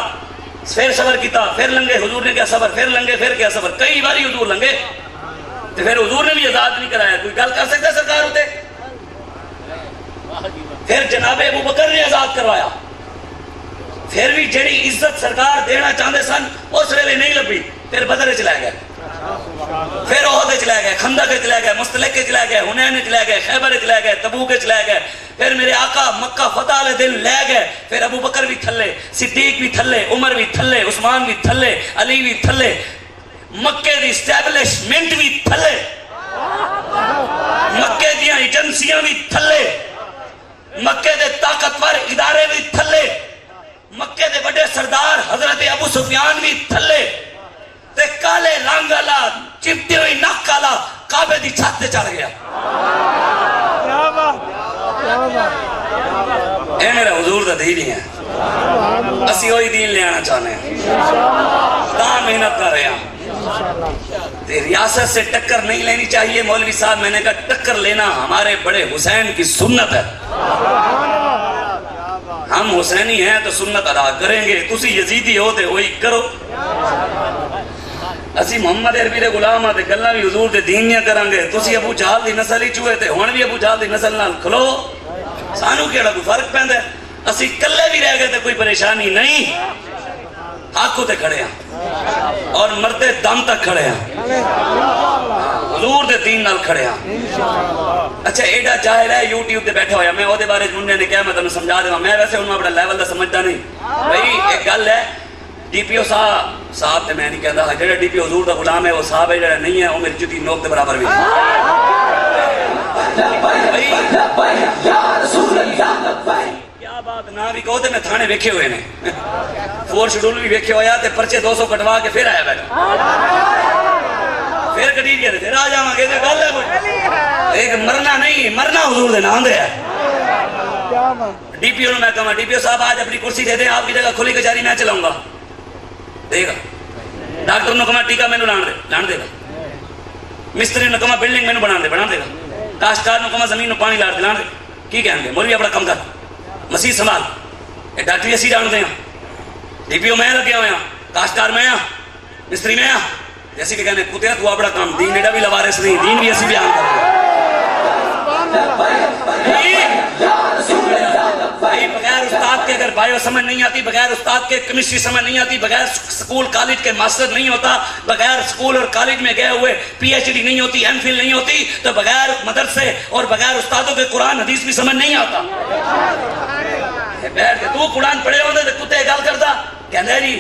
پھر صبر کیتا، پھر لنگے، حضور نے کیا صبر، پھر لنگے، پھر کیا صبر، کئی باری حضور لنگے، تو پھر حضور نے بھی آزاد نہیں کرایا۔ کوئی گل کر سکتا سرکار ہوتے؟ پھر جناب ابو بکر نے آزاد کروایا، پھر بھی جڑی عزت سرکار دینا چاہتے سن اس ویلے نہیں لبھی، پھر بدر چلے گئے، پھر احد چلے گئے، خندق چلے گئے، مستلق چلے گئے، حنین چلے گئے، خیبر چلے گئے، تبوک چلے گئے، پھر میرے آقا مکہ فتح والے دن لے گئے، پھر ابو بکر بھی تھلے، صدیق بھی تھلے، عمر بھی تھلے، عثمان بھی تھلے، علی بھی تھلے، مکے دی اسٹیبلشمنٹ بھی تھلے، مکے دیاں ایجنسیاں بھی تھلے، مکے دے طاقتور ادارے بھی تھلے، مکے دے بڑے سردار حضرت ابو سفیان بھی تھلے، تے کالے رنگ والا چپٹی ہوئی نک والا کعبے دی چھت تے چڑھ گیا۔ اے میرا حضور دا دین ہی ہے، اسی وہی دین لے آنا چاہنے ہیں، تاں محنت کر رہے ہیں۔ ریاست سے ٹکر نہیں لینی چاہیے مولوی صاحب، میں نے کہا ٹکر لینا ہمارے بڑے حسین کی سنت ہے، ہم حسینی ہیں تو سنت ادا کریں گے، تسی یزیدی ہو تے وہی کرو۔ اسی محمد عربی دے غلام تے گلاں بھی حضور دے دین دیاں کران گے، تسی ابو جہل دی نسل ہی چوئے تے ہن بھی ابو جہل دی نسل نال کھلو، سانو کیڑا کوئی فرق پیندا ہے؟ اسی کلے بھی رہ گئے تے کوئی پریشانی نہیں، حق تے کھڑے ہیں اور مرتے دم تک کھڑے ہیں، حضور دے دین نال کھڑے ہیں۔ اچھا ایڈا جاہل ہے یوٹیوب تے بیٹھا ہویا، میں او دے بارے منڈے نے کہا میں تانوں سمجھا دیواں، میں ویسے انہوں اپنا لیول دا سمجھدا نہیں بھائی۔ ایک گل ہے ڈی پی او صاحب تے میں نہیں کہندا، جڑا ڈی پی او حضور دا غلام ہے وہ صاحب ہے، جڑا نہیں ہے وہ میری جُتی نوک دے برابر بھی کیا بات نہ بھی کہو تے میں تھانے ویکھے ہوئے نے، 4 شیڈول بھی ویکھے ہویا تے پرچے 200 کٹوا کے پھر آیا بیٹھا، پھر کٹی گیا پھر آ جاواں گے تے گل ہے کوئی ایک مرنا نہیں مرنا حضور دے نام دے ہے ڈی پی او میں کہاں ڈی پی او صاحب آج اپنی کرسی دے دیں آپ کی جگہ کھلی کچہری میں چلاؤں گا دے گا ڈاکٹر نے کہا ٹیکا مینوں لان دے گا مستری نے کہا بلڈنگ مینوں بنا دے گا کاشتکار نے کہا زمین نو پانی لا دے کی کہیں گے مولوی اپنا کم کر مسیح سنبھال یہ ڈاکٹری اسی جانتے ہیں ڈی پی او میں لگے ہوئے ہیں کاشتکار میں مستری میں جیسے کہ کہنے کتے تو اپنا کام دین ایڈا بھی لوارث نہیں دین بھی اسی بیان کرتے بغیر استاد کے اگر بایو سمجھ نہیں آتی بغیر استاد کے کیمسٹری سمجھ نہیں آتی بغیر سکول کالج کے ماسٹر نہیں ہوتا بغیر سکول اور کالج میں گئے ہوئے پی ایچ ڈی نہیں ہوتی ایم فل نہیں ہوتی تو بغیر مدرسے اور بغیر استادوں کے قرآن حدیث بھی سمجھ نہیں آتا بیٹھ کے تو قرآن پڑھے ہوتے تو کتے گال کرتا کہتے ہیں جی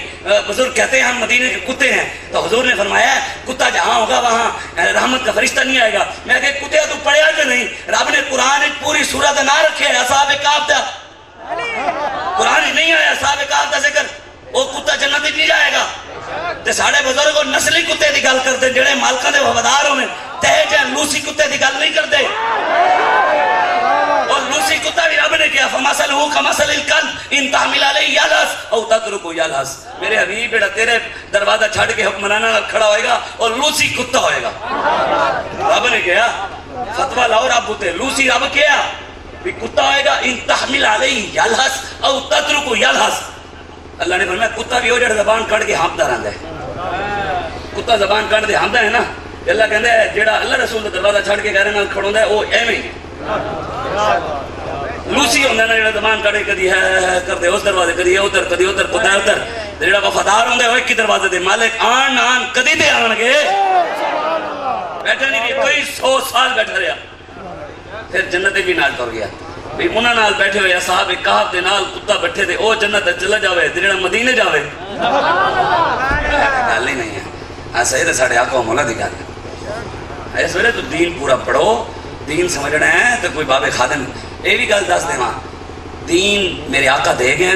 بزرگ کہتے ہیں ہم مدینے کے کتے ہیں تو حضور نے فرمایا کتا جہاں ہوگا وہاں رحمت کا فرشتہ نہیں آئے گا میں کہ کتے تو پڑھیا کہ نہیں رب نے قرآن پوری سورت نہ رکھے ہے اصحاب کہف دا قرآن ہی نہیں آیا اصحاب کہف دا ذکر وہ کتا جنت نہیں جائے گا تے ساڑھے بزرگ اور نسلی کتے دی گل کرتے جڑے مالکاں دے وفادار ہونے تہے جہاں لوسی کتے دی گل نہیں کرتے اور لوسی کتا بھی رب نے کیا فمثلہ کمثل الکلب ان تحمل علیہ یلہث او تترکہ یلہث میرے حبیب بیٹا تیرے دروازہ چھڑ کے حکمرانہ کھڑا ہوئے گا اور لوسی کتا ہوئے گا رب نے کیا فتوہ لاؤ رب ہوتے لوسی رب کیا بھی کتا ہوئے گا ان تحمل علیہ یلہث او تترکہ یلہث اللہ نے فرمایا کتا بھی ہو جڑا زبان کڑ کے ہانپدا رہندا ہے کتا زبان کڑ دے ہانپدا ہے نا اللہ کہندا ہے جڑا اللہ رسول دا دروازہ چھڑ کے گھر نال کھڑوندا ہے او ایویں ہی لوسی ہوندا نا جڑا زبان کڑے کدی ہے کردے اس دروازے کدی ادھر کدی ادھر پتا ادھر جڑا وفادار ہوندا ہے او ایک ہی دروازے دے مالک آن کدی تے آن گے بیٹھا نہیں کوئی 100 سال بیٹھا رہا پھر جنت بھی نال ٹر گیا بھی انہاں نال بیٹھے ہوئے اصحاب کہف دے نال کتا بیٹھے تے او جنت چلا جاوے تے جڑا مدینے جاوے گل ہی نہیں ہے ایسا ہی تے ساڈے آقا مولا دی گل ہے اس ویلے تو دین پورا پڑھو دین سمجھنا ہے تو کوئی باب خادم یہ بھی گل دس دے دین میرے آقا دے گئے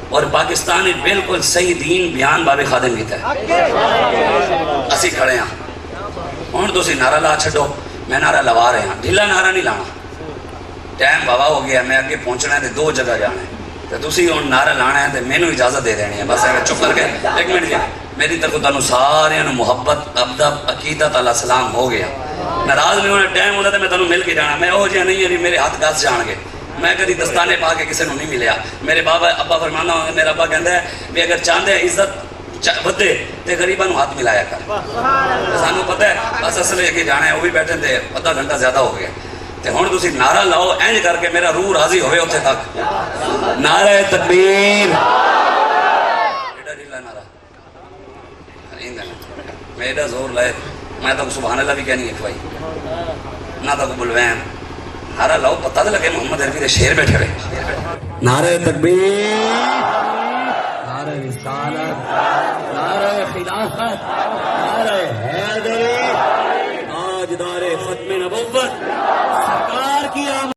اور پاکستان نے بالکل صحیح دین بیان باب خادم کیتا ہے اسی کھڑے ہیں ہوں تسی نعرہ لا چھڈو میں نعرہ لوا رہے ہیں ڈھیلا نعرہ نہیں لانا ٹائم بابا ہو گیا میں اگے پہنچنا ہے تو 2 جگہ جانا ہے تو تسی ہوں نعرہ لانا ہے تو مینوں اجازت دے دینی ہے بس چپ کر کے ایک منٹ جی میری طرف تمہیں سارے محبت ادب عقیدت علیہ السلام ہو گیا ناراض نہیں ہونا ٹائم ہوتا تو میں تمہیں مل کے جانا میں وہ جہاں نہیں ہے میرے ہاتھ گس جان گے میں کدی دستانے پا کے کسی کو نہیں ملیا میرے بابا ابا فرمانا ہوں میرا ابا کہتا ہے بھی اگر چاہتے ہیں عزت ودے تو غریباں ہاتھ ملایا کر سانوں پتہ ہے بس اصل لے کے جانا ہے وہ بھی بیٹھے تھے آدھا گھنٹہ زیادہ ہو گیا تو ہوں تسی نعرہ لاؤ اینج کر کے میرا روح راضی ہوئے اتنے تک نعرہ تکبیر میں ایڈا زور لائے میں تو سبحان اللہ بھی کہنی ہے کھوائی نہ تو بلوین نعرہ لاؤ پتہ تو لگے محمد عربی دے شیر بیٹھے ہوئے نعرہ تکبیر نعرہ رسالت